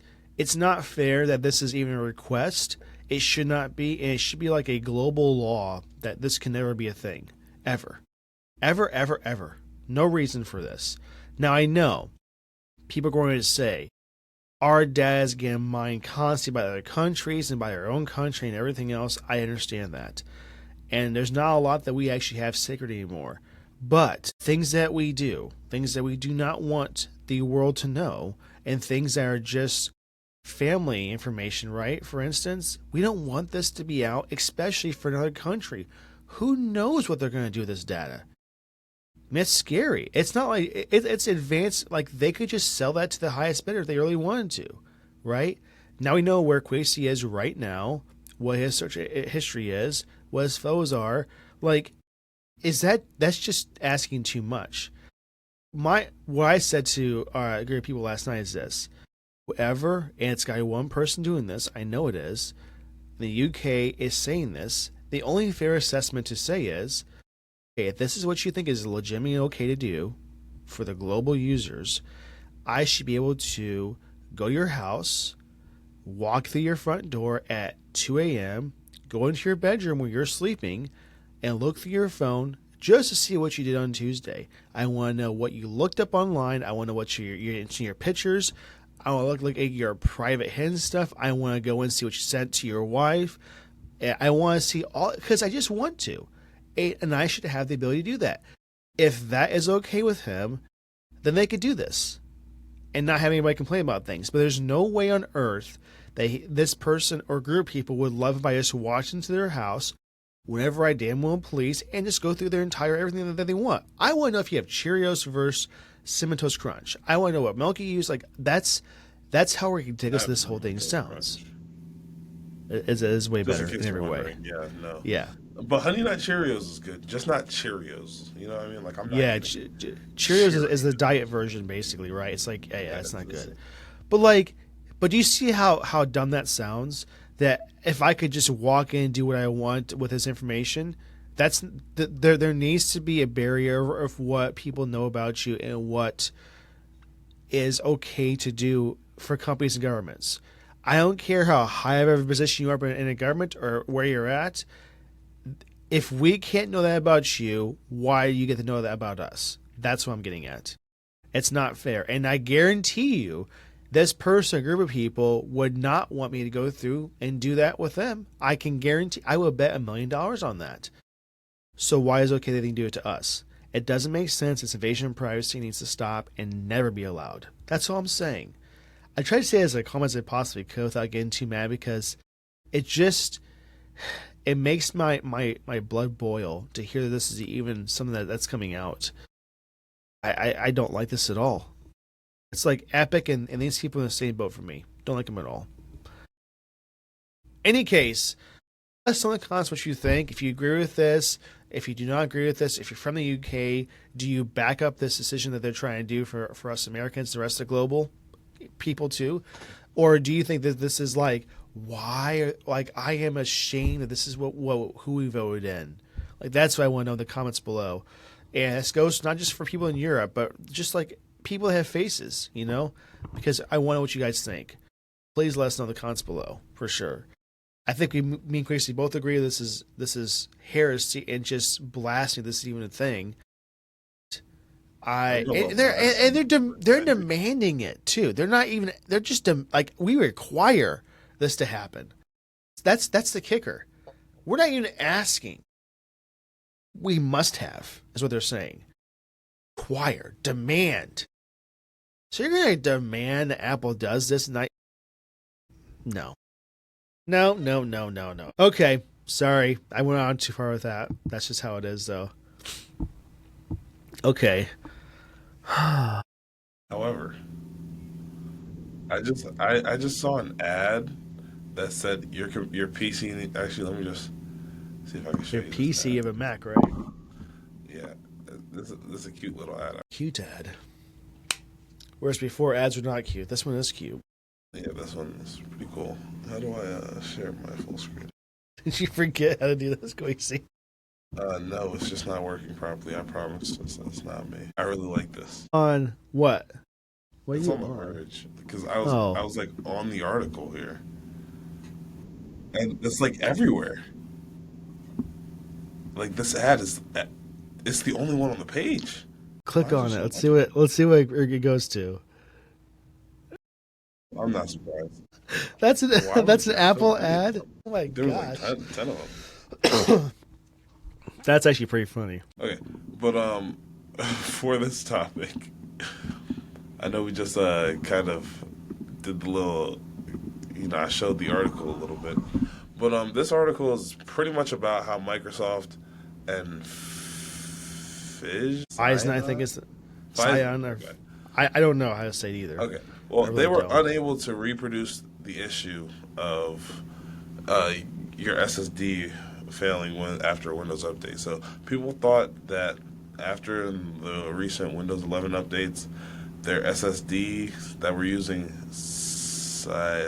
not fair that this is even a request. It should not be, and it should be like a global law that this can never be a thing. Ever. Ever, ever, ever. No reason for this. Now, I know people are going to say, our data is getting mined constantly by other countries and by our own country and everything else. I understand that. And there's not a lot that we actually have sacred anymore. But things that we do not want the world to know, and things that are just family information, right? For instance, we don't want this to be out, especially for another country. Who knows what they're going to do with this data? I mean, it's scary. It's not like it's advanced. They could just sell that to the highest bidder if they really wanted to, right? Now we know where Kwesi is right now, what his search history is, what his foes are. That's just asking too much. What I said to a group of people last night is this: Whoever, and it's got one person doing this, I know it is, the UK is saying this, the only fair assessment to say is, okay, if this is what you think is legitimately okay to do for the global users, I should be able to go to your house, walk through your front door at 2 a.m., go into your bedroom where you're sleeping, and look through your phone just to see what you did on Tuesday. I want to know what you looked up online. I want to know what your pictures. I want to look at your private hidden stuff. I want to go and see what you sent to your wife. I want to see all, because I just want to. And I should have the ability to do that. If that is okay with him, then they could do this and not have anybody complain about things. But there's no way on earth that this person or group of people would love if I just walked into their house whenever I damn well please and just go through their entire everything that they want. I want to know if you have Cheerios versus Cinnamon Toast Crunch. I want to know what milk you use. Like that's how ridiculous this whole thing sounds. It is way better in every way. Yeah, no. Yeah. But Honey Nut Cheerios is good, just not Cheerios. You know what I mean? Like I'm not. Yeah, Cheerios is the diet version, basically, right? It's like, yeah, it's not good. But do you see how dumb that sounds? That if I could just walk in and do what I want with this information, there needs to be a barrier of what people know about you and what is okay to do for companies and governments. I don't care how high of a position you are in a government or where you're at. If we can't know that about you, why do you get to know that about us? That's what I'm getting at. It's not fair. And I guarantee you, this person, a group of people, would not want me to go through and do that with them. I can guarantee, I will bet $1 million on that. So why is it okay that they can do it to us? It doesn't make sense. It's invasion of privacy, needs to stop and never be allowed. That's all I'm saying. I try to say it as calm as I possibly could without getting too mad because it makes my blood boil to hear that this is even something that's coming out. I don't like this at all. It's like Epic and these people in the same boat for me. Don't like them at all. Any case, let us know in the comments what you think. If you agree with this, if you do not agree with this, if you're from the UK, do you back up this decision that they're trying to do for us Americans, the rest of the global people too? Or do you think that this is why, I am ashamed that this is who we voted in? That's what I want to know in the comments below. And this goes not just for people in Europe, but just people that have faces, because I want to know what you guys think. Please let us know in the comments below for sure. I think me and Kwesi both agree this is heresy and just blasting. This is even a thing. They're demanding it too. They're not even. They're just we require this to happen. That's the kicker. We're not even asking. We must have, is what they're saying. Require, demand. So you're going to demand that Apple does this? No. No. Okay, sorry. I went on too far with that. That's just how it is, though. Okay. However, I just saw an ad that said your PC. Actually, let me just see if I can show your you. Your PC of a Mac, right? Yeah, this is a cute little ad. Cute ad. Whereas before, ads were not cute. This one is cute. Yeah, this one is pretty cool. How do I share my full screen? Did you forget how to do this, Kwesi? No, it's just not working properly. I promise. It's not me. I really like this. On what? What it's are you on the on? Verge because I was on the article here, and it's everywhere. This ad it's the only one on the page. Click on it. Let's see what it goes to. I'm not surprised. That's an Apple ad. Oh my gosh. There was 10 of them. That's actually pretty funny. Okay, but for this topic, I know we just kind of did the little, I showed the article a little bit, but this article is pretty much about how Microsoft and Eisner, I think it's Cyan, or okay. I don't know how to say it either. Okay, well, really they were unable to reproduce the issue of your SSD failing after a Windows update. So people thought that after the recent Windows 11 updates, their SSD that were using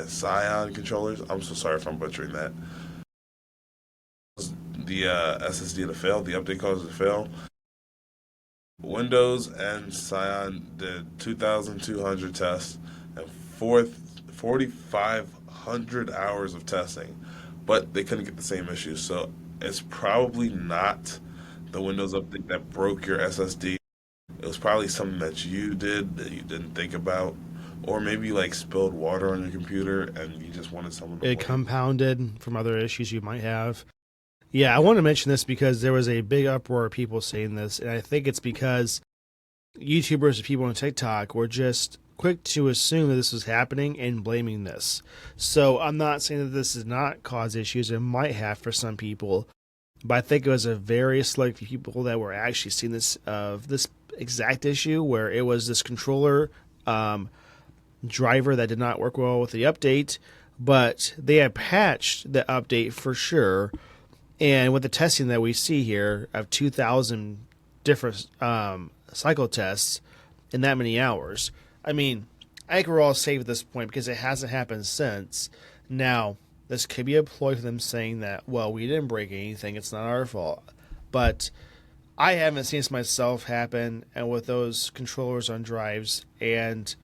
Scion controllers. I'm so sorry if I'm butchering that. The SSD to fail, the update causes it to fail. Windows and Scion did 2,200 tests and 4,500 hours of testing, but they couldn't get the same issue. So it's probably not the Windows update that broke your SSD. It was probably something that you did that you didn't think about, or maybe you like spilled water on your computer and you just wanted someone to It compounded from other issues you might have. Yeah, I want to mention this because there was a big uproar of people saying this, and I think it's because YouTubers and people on TikTok were just quick to assume that this was happening and blaming this. So I'm not saying that this does not cause issues. It might have for some people, but I think it was a very select few people that were actually seeing this exact issue where it was this controller driver that did not work well with the update, but they had patched the update for sure. And with the testing that we see here of 2,000 different cycle tests in that many hours, I mean, I think we're all safe at this point because it hasn't happened since. Now, this could be a ploy for them saying that, well, we didn't break anything, it's not our fault. But I haven't seen this myself happen, and with those controllers on drives, and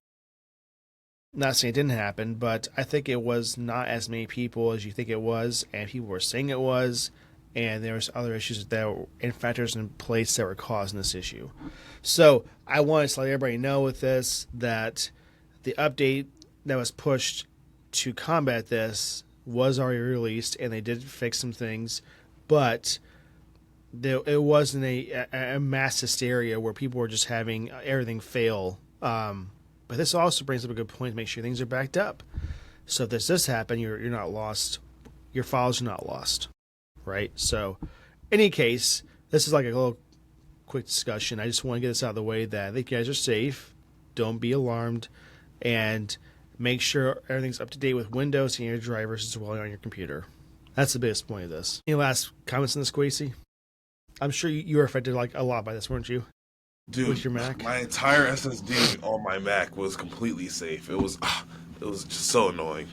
not saying it didn't happen, but I think it was not as many people as you think it was, and people were saying it was, and there was other issues that were and factors in place that were causing this issue. So I wanted to let everybody know with this that the update that was pushed to combat this was already released, and they did fix some things, but it wasn't a mass hysteria where people were just having everything fail. But this also brings up a good point to make sure things are backed up. So if this does happen, you're not lost. Your files are not lost, right? So, any case, this is like a little quick discussion. I just want to get this out of the way that I think you guys are safe. Don't be alarmed, and make sure everything's up to date with Windows and your drivers as well on your computer. That's the biggest point of this. Any last comments on this, Kwesi? I'm sure you were affected like a lot by this, weren't you? Dude, with your Mac? My entire SSD on my Mac was completely safe. It was just so annoying.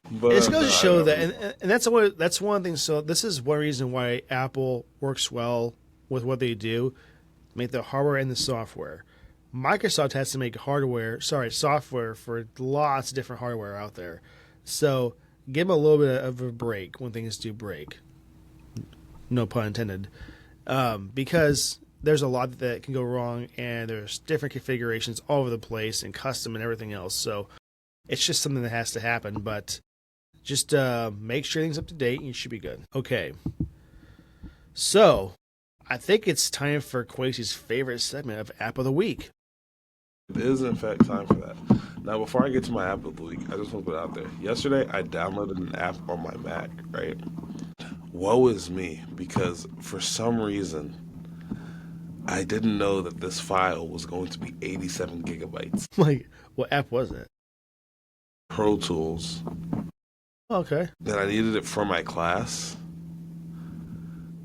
But it's going to show that, and that's one of the things. So this is one reason why Apple works well with what they do, make the hardware and the software. Microsoft has to make software for lots of different hardware out there. So give them a little bit of a break when things do break. No pun intended. Because there's a lot that can go wrong, and there's different configurations all over the place and custom and everything else. So it's just something that has to happen, but just make sure things up to date and you should be good. Okay. So I think it's time for Kwesi's favorite segment of App of the Week. It is, in fact, time for that. Now, before I get to my App of the Week, I just want to put it out there. Yesterday, I downloaded an app on my Mac, right? Woe is me, because for some reason, I didn't know that this file was going to be 87 gigabytes. Like, what app was it? Pro Tools. Okay. That I needed it for my class.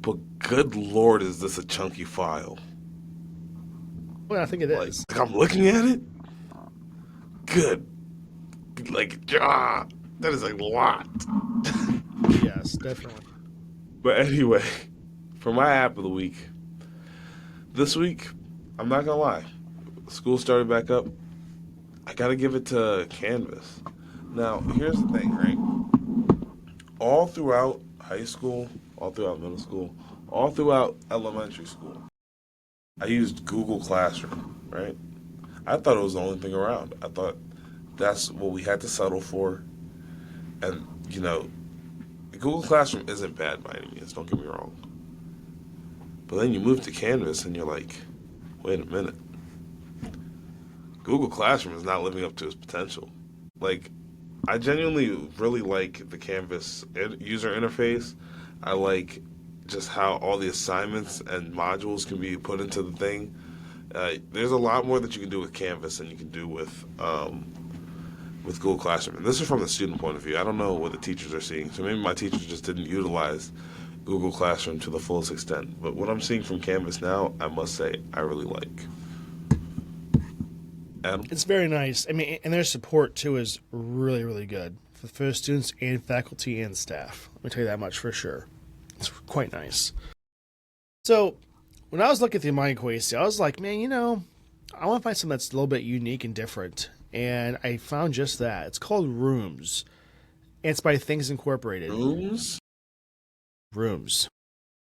But good lord, is this a chunky file. Well, I think it is. Like I'm looking at it. Good. Like, that is a lot. Yes, definitely. But anyway, for my App of the Week, this week, I'm not gonna lie, school started back up. I gotta give it to Canvas. Now, here's the thing, right? All throughout high school, all throughout middle school, all throughout elementary school, I used Google Classroom, right? I thought it was the only thing around. I thought that's what we had to settle for. And, Google Classroom isn't bad by any means, don't get me wrong. But then you move to Canvas and you're like, wait a minute. Google Classroom is not living up to its potential. Like, I genuinely really like the Canvas user interface. I like just how all the assignments and modules can be put into the thing. There's a lot more that you can do with Canvas than you can do with Google Classroom. And this is from the student point of view. I don't know what the teachers are seeing. So maybe my teachers just didn't utilize Google Classroom to the fullest extent. But what I'm seeing from Canvas now, I must say, I really like. Adam? It's very nice. I mean, and their support too is really, really good for the students and faculty and staff. Let me tell you that much for sure. It's quite nice. So, when I was looking through my Kwesi, I was like, man, I want to find something that's a little bit unique and different. And I found just that. It's called Rooms. And it's by Things Incorporated. Rooms? Rooms.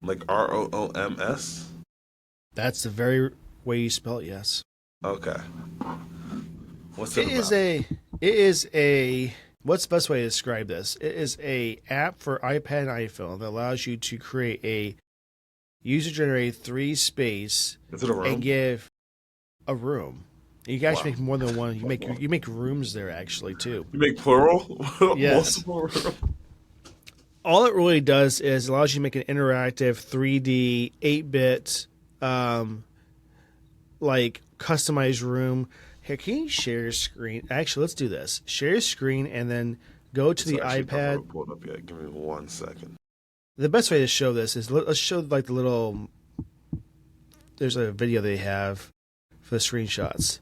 Like ROOMS? That's the very way you spell it, yes. Okay. What's it about? It is a what's the best way to describe this? It is a app for iPad and iPhone that allows you to create a user-generated 3D space Is it a room? and give a room. You can actually Wow. make more than one. You make rooms there actually too. You make plural? Yes. Multiple rooms? All it really does is allows you to make an interactive 3D 8-bit like customized room. Here, can you share your screen? Actually, let's do this. Share your screen and then go to the iPad. Pull it up yet. Give me 1 second. The best way to show this is let's show like the little. There's a video they have for the screenshots.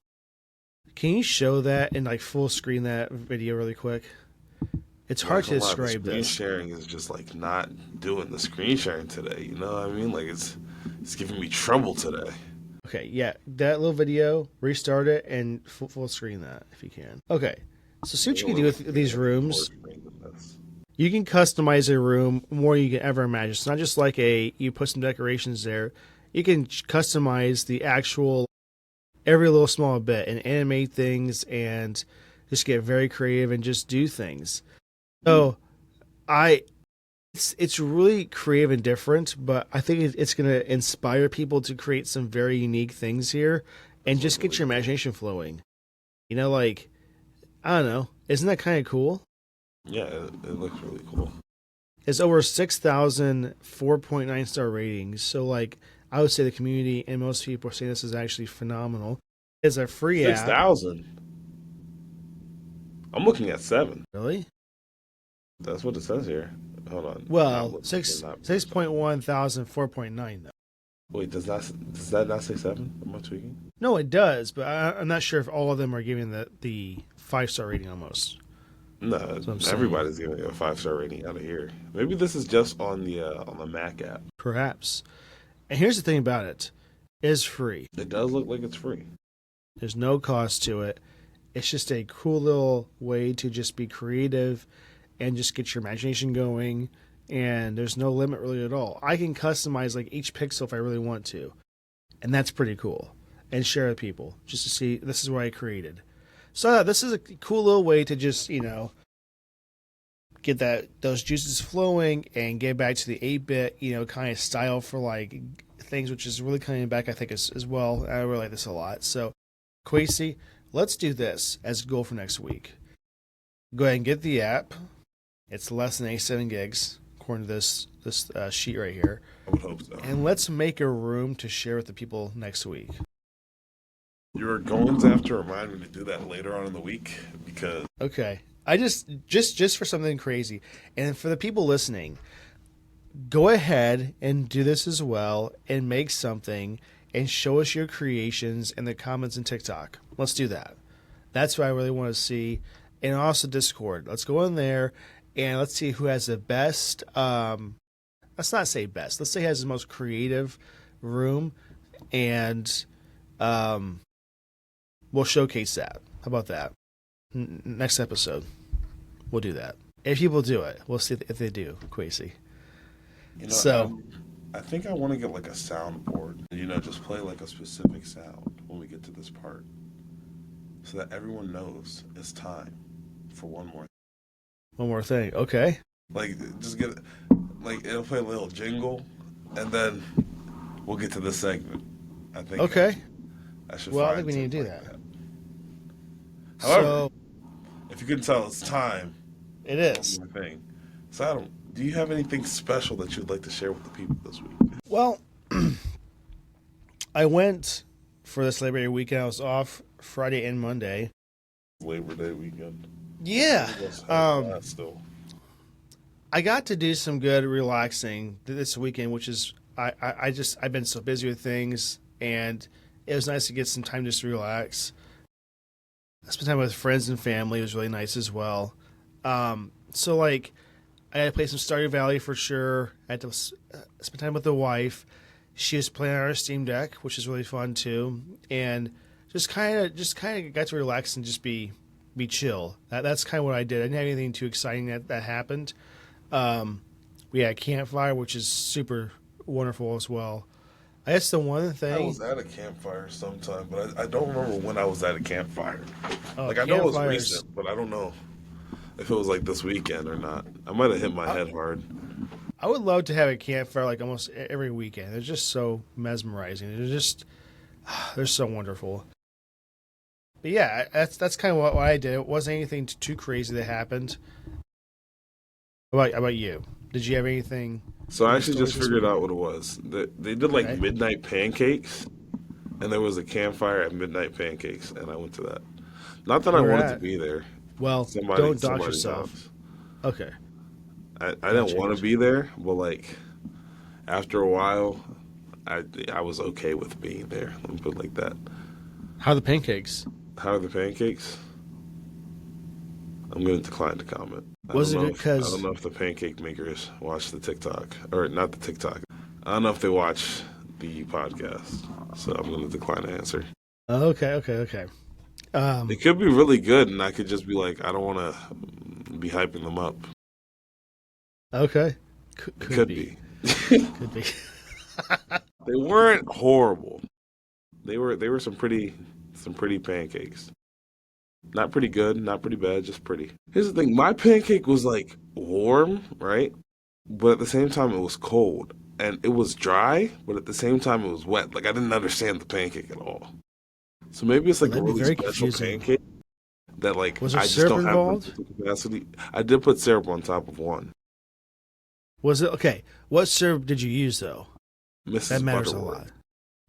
Can you show that and like full screen that video really quick? It's hard to describe the screen this. sharing is just like not doing the screen sharing today. You know what I mean? Like it's giving me trouble today. Okay, yeah, that little video, restart it and full screen that if you can. Okay, so see what you can do with these rooms. You can customize a room more than you can ever imagine. It's not just like you put some decorations there. You can customize the actual every little small bit and animate things and just get very creative and just do things. So it's really creative and different, but I think it's going to inspire people to create some very unique things here and just get your imagination flowing. Like, I don't know. Isn't that kind of cool? Yeah, it looks really cool. It's over 6,000 4.9 star ratings. So, like, I would say the community and most people are saying this is actually phenomenal. It's a free app. 6,000? I'm looking at 7. Really? That's what it says here. Hold on. Well, 6.1 thousand 4.9 though. Wait, does that not say 7? Am I tweaking? No, it does, but I'm not sure if all of them are giving the 5-star rating almost. No, everybody's giving it a 5-star rating out of here. Maybe this is just on the Mac app. Perhaps. And here's the thing about it. It is free. It does look like it's free. There's no cost to it. It's just a cool little way to just be creative and just get your imagination going. And there's no limit really at all. I can customize like each pixel if I really want to. And that's pretty cool. And share with people just to see this is what I created. So this is a cool little way to just, get those juices flowing and get back to the 8-bit, kind of style for like things, which is really coming back, I think, as well. I really like this a lot. So, Kwesi, let's do this as a goal for next week. Go ahead and get the app. It's less than 87 gigs, according to this sheet right here. I would hope so. And let's make a room to share with the people next week. You're going to have to remind me to do that later on in the week because... Okay. I just for something crazy. And for the people listening, go ahead and do this as well and make something and show us your creations in the comments in TikTok. Let's do that. That's what I really want to see. And also Discord. Let's go in there and let's see who has the best. Let's not say best. Let's say has the most creative room, and we'll showcase that. How about that? Next episode, we'll do that. If people do it, we'll see if they do. Kwesi. I think I want to get like a soundboard. Just play like a specific sound when we get to this part, so that everyone knows it's time for one more thing. Okay. Like just get like it'll play a little jingle, and then we'll get to this segment. I think. Okay. I should. Well, I think we need to do that. However, if you couldn't tell, it's time. It is. Thing. So, Adam, do you have anything special that you'd like to share with the people this week? Well, I went for this Labor Day weekend. I was off Friday and Monday. Labor Day weekend. Yeah. Still. I got to do some good relaxing this weekend, which is I've been so busy with things, and it was nice to get some time just to relax. I spent time with friends and family. It was really nice as well. So like, I had to play some Stardew Valley for sure. I had to spend time with the wife. She was playing on our Steam Deck, which is really fun too, and just kind of got to relax and just be chill. That's kind of what I did. I didn't have anything too exciting that happened. We had a campfire, which is super wonderful as well. I guess the one thing I was at a campfire sometime, but I don't remember when I was at a campfire. Oh, like I know it was recent, but I don't know if it was like this weekend or not. I might have hit my head hard. I would love to have a campfire like almost every weekend. They're just so mesmerizing. They're so wonderful. But yeah, that's kind of what I did. It wasn't anything too crazy that happened. How about you? Did you have anything? So I actually just figured out what it was. They did like midnight pancakes, and there was a campfire at midnight pancakes, and I went to that. Not that I wanted to be there. Well, don't dox yourself. House. Okay. I didn't want to be there, but like after a while, I was okay with being there. Let me put it like that. How are the pancakes? How are the pancakes? I'm going to decline to comment. Was it because I don't know if the pancake makers watch the TikTok or not the TikTok. I don't know if they watch the podcast, so I'm going to decline to answer. Okay. It could be really good, and I could just be like, I don't want to be hyping them up. Okay, could be. Could be. They weren't horrible. They were some pretty pancakes. Not pretty good, not pretty bad, just pretty. Here's the thing, my pancake was like warm, right? But at the same time it was cold. And it was dry, but at the same time it was wet. Like I didn't understand the pancake at all. So maybe it's like a really special pancake that like was there I just syrup don't involved? have the capacity. I did put syrup on top of one. Was it okay? What syrup did you use though? Mrs. That matters Butterworth. a lot.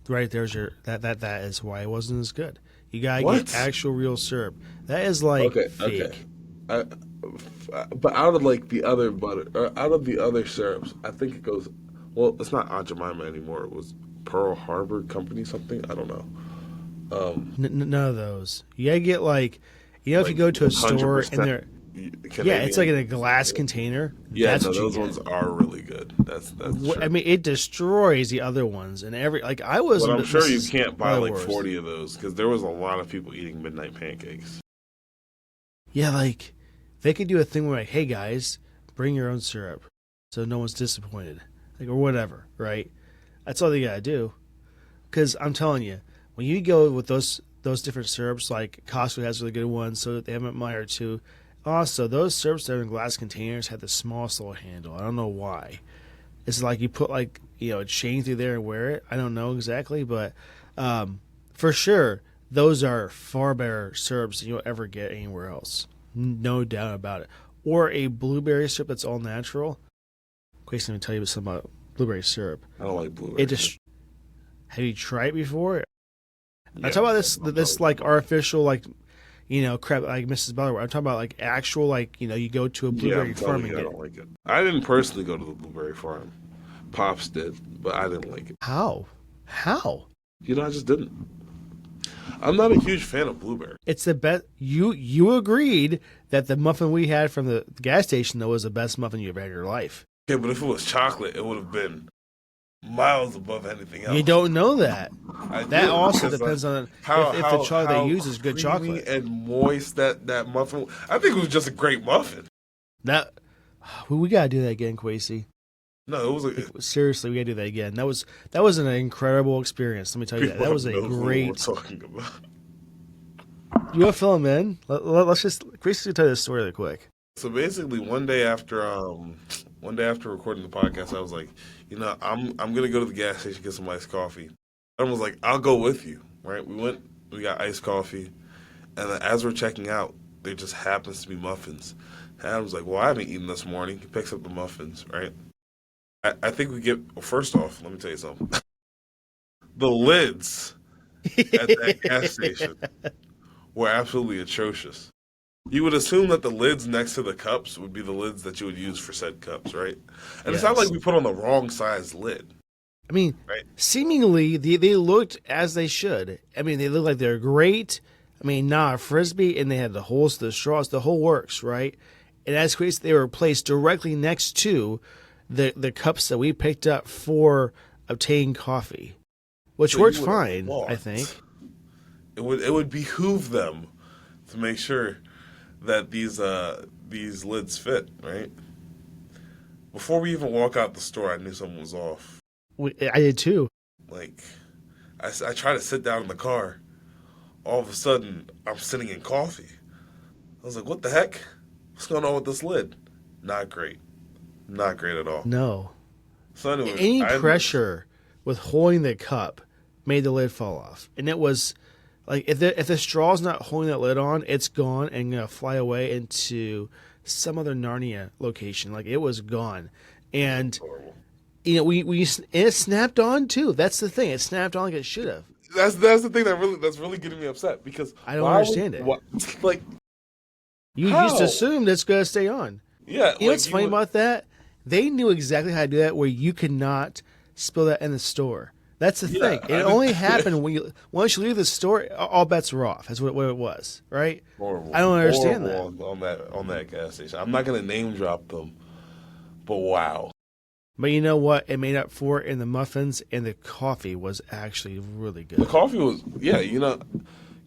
Right there's your that is why it wasn't as good. You gotta get actual real syrup. That is like fake. But out of like the other butter, or out of the other syrups, I think it goes. Well, it's not Aunt Jemima anymore. It was Pearl Harbor Company something. I don't know. None of those. You gotta get like, if you go to a store and they're it's like in a glass container. Yeah, that's those ones are really good. That's true. I mean, it destroys the other ones, and I was. But I'm sure you can't buy like 40 of those because there was a lot of people eating midnight pancakes. Yeah, like they could do a thing where like, hey guys, bring your own syrup, so no one's disappointed, like or whatever, right? That's all they gotta do. Because I'm telling you, when you go with those different syrups, like Costco has really good ones, so they have them at Meyer too. Also, those syrups that are in glass containers have the smallest little handle. I don't know why. It's like you put like a chain through there and wear it. I don't know exactly, but for sure, those are far better syrups than you'll ever get anywhere else. No doubt about it. Or a blueberry syrup that's all natural. Kwesi, let me tell you something about blueberry syrup. I don't like blueberry syrup. Have you tried it before? Yeah, I talk about this like artificial like crap like Mrs. Butterworth. I'm talking about like actual like you go to a blueberry farm and get I don't like it. I didn't personally go to the blueberry farm. Pops did, but I didn't like it. How? I just didn't. I'm not a huge fan of blueberry. It's the best. You agreed that the muffin we had from the gas station though was the best muffin you ever had in your life. Okay, but if it was chocolate, it would have been miles above anything else. You don't know that. That also depends on if the chocolate they use is good chocolate and moist that muffin. I think it was just a great muffin. We gotta do that again, Kwesi. No, it was seriously, we gotta do that again. That was an incredible experience. Let me tell you that was a great. What we're talking about. You want to fill him in? Let's just Kwesi tell you this story really quick. So basically, one day after recording the podcast, I was like, I'm gonna go to the gas station get some iced coffee. I was like, I'll go with you, right? We got iced coffee, and then as we're checking out, there just happens to be muffins. And Adam's like, well, I haven't eaten this morning. He picks up the muffins, right? I think we first off, let me tell you something. The lids at that gas station were absolutely atrocious. You would assume that the lids next to the cups would be the lids that you would use for said cups, right? And It's not like we put on the wrong size lid. I mean, seemingly they looked as they should. I mean, they look like they're great. I mean, a frisbee, and they had the holes, the straws, the whole works, right? And as Quasi, they were placed directly next to the cups that we picked up for obtaining coffee, which worked fine, I think. It would behoove them to make sure that these lids fit, right? Before we even walk out the store, I knew something was off. I did too. Like, I try to sit down in the car. All of a sudden, I'm sitting in coffee. I was like, what the heck? What's going on with this lid? Not great. Not great at all. No. So anyway, any pressure with holding the cup made the lid fall off. And it was like, if the straw's not holding that lid on, it's gone and going to fly away into some other Narnia location. Like, it was gone. And, you know, it snapped on too. That's the thing. It snapped on like it should have. That's the thing that's really getting me upset, because I don't understand it. Like, you just assumed it's going to stay on. Yeah. You know what's funny about that? They knew exactly how to do that, where you could not spill that in the store. That's the thing. It only happened when once you leave the store, all bets are off. That's what it was, right? Horrible. I don't understand that on that gas station. I'm not going to name drop them, but wow. But you know what? It made up for it in the muffins, and the coffee was actually really good. The coffee was,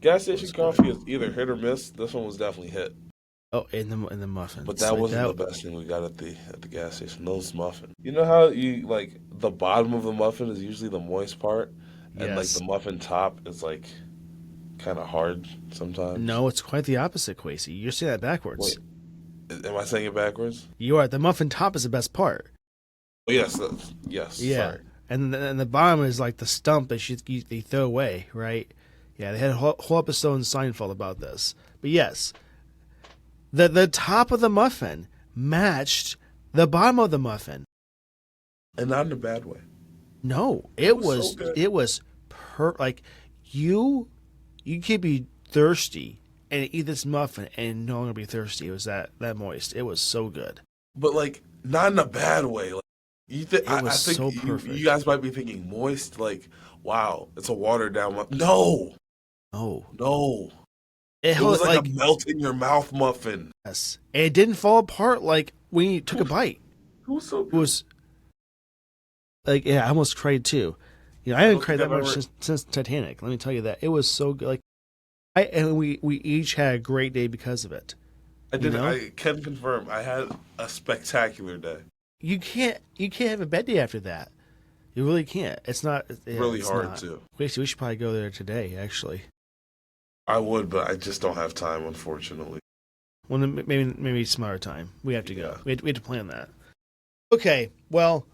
gas station coffee is either hit or miss. This one was definitely hit. Oh, in the muffins. But that wasn't the best thing we got at the gas station. Those muffins. You know how you, like, the bottom of the muffin is usually the moist part, and like the muffin top is like kind of hard sometimes. No, it's quite the opposite, Kwesi. You're saying that backwards. Wait, am I saying it backwards? You are. The muffin top is the best part. Oh, yes. Yeah. Sorry. And the bottom is like the stump that they throw away, right? Yeah, they had a whole episode in Seinfeld about this. But yes, the top of the muffin matched the bottom of the muffin. And not in a bad way. No, it was so it was like you could be thirsty and eat this muffin and no longer be thirsty. It was that moist. It was so good. But like not in a bad way. Like, I think so perfect. You guys might be thinking moist, like, wow, it's a watered down muffin. No. It was like a melt in your mouth muffin. Yes, and it didn't fall apart like when you took a bite. It was so good. It was like, I almost cried too. You know, I haven't cried that much since Titanic. Let me tell you that. It was so good. Like, and we each had a great day because of it. I did. I can confirm. I had a spectacular day. You can't have a bad day after that. You really can't. It's not really hard to. We should probably go there today, actually. I would, but I just don't have time, unfortunately. Well, maybe some other time. We have to go. We had to plan that. Okay, well,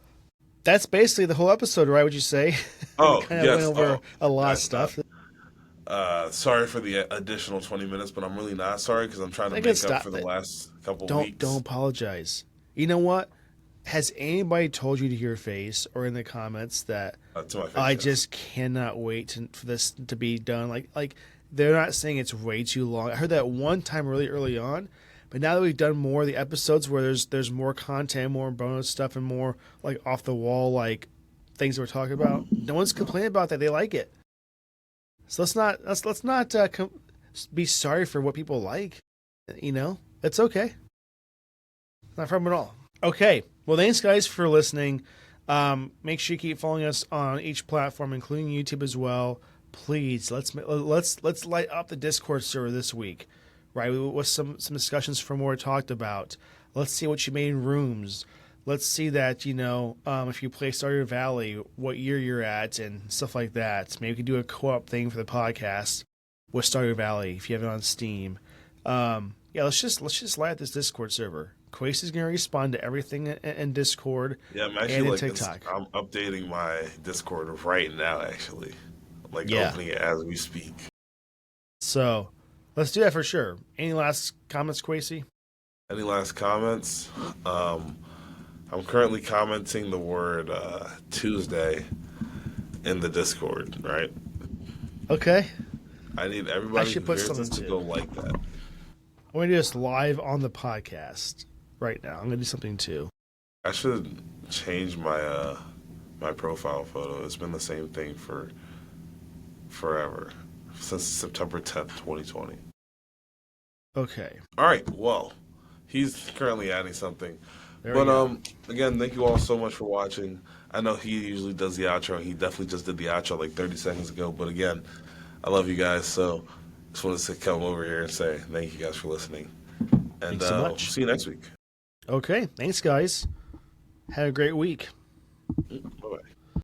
that's basically the whole episode, right? Would you say? Oh, we kind of went over a lot of stuff. Sorry for the additional 20 minutes, but I'm really not sorry because I'm trying to make up for the last couple weeks. Don't apologize. You know what? Has anybody told you to your face or in the comments that I just cannot wait for this to be done? Like they're not saying it's way too long. I heard that one time really early on, but now that we've done more of the episodes where there's more content, more bonus stuff, and more like off the wall like things that we're talking about, no one's complaining about that. They like it. So let's not be sorry for what people like. You know, it's okay. Not from at all. Okay. Well, thanks guys for listening. Make sure you keep following us on each platform, including YouTube as well. Please, let's light up the Discord server this week, right? With some discussions from what we talked about. Let's see what you made in rooms. Let's see that, if you play Stardew Valley, what year you're at and stuff like that. Maybe we could do a co-op thing for the podcast with Stardew Valley if you have it on Steam. Let's just light up this Discord server. Kwesi is going to respond to everything in Discord I'm actually and TikTok. I'm updating my Discord right now, actually. Opening it as we speak. So, let's do that for sure. Any last comments, Kwesi? Any last comments? I'm currently commenting the word Tuesday in the Discord, right? Okay. I need everybody who hears this to go like that. I'm going to do this live on the podcast right now. I'm going to do something too. I should change my my profile photo. It's been the same thing for forever. since September 10th, 2020. Okay. All right. Well, he's currently adding something. There we go. Again, thank you all so much for watching. I know he usually does the outro. He definitely just did the outro like 30 seconds ago. But again, I love you guys. So just wanted to come over here and say thank you guys for listening. And Thanks so much. See you next week. Okay. Thanks, guys. Had a great week.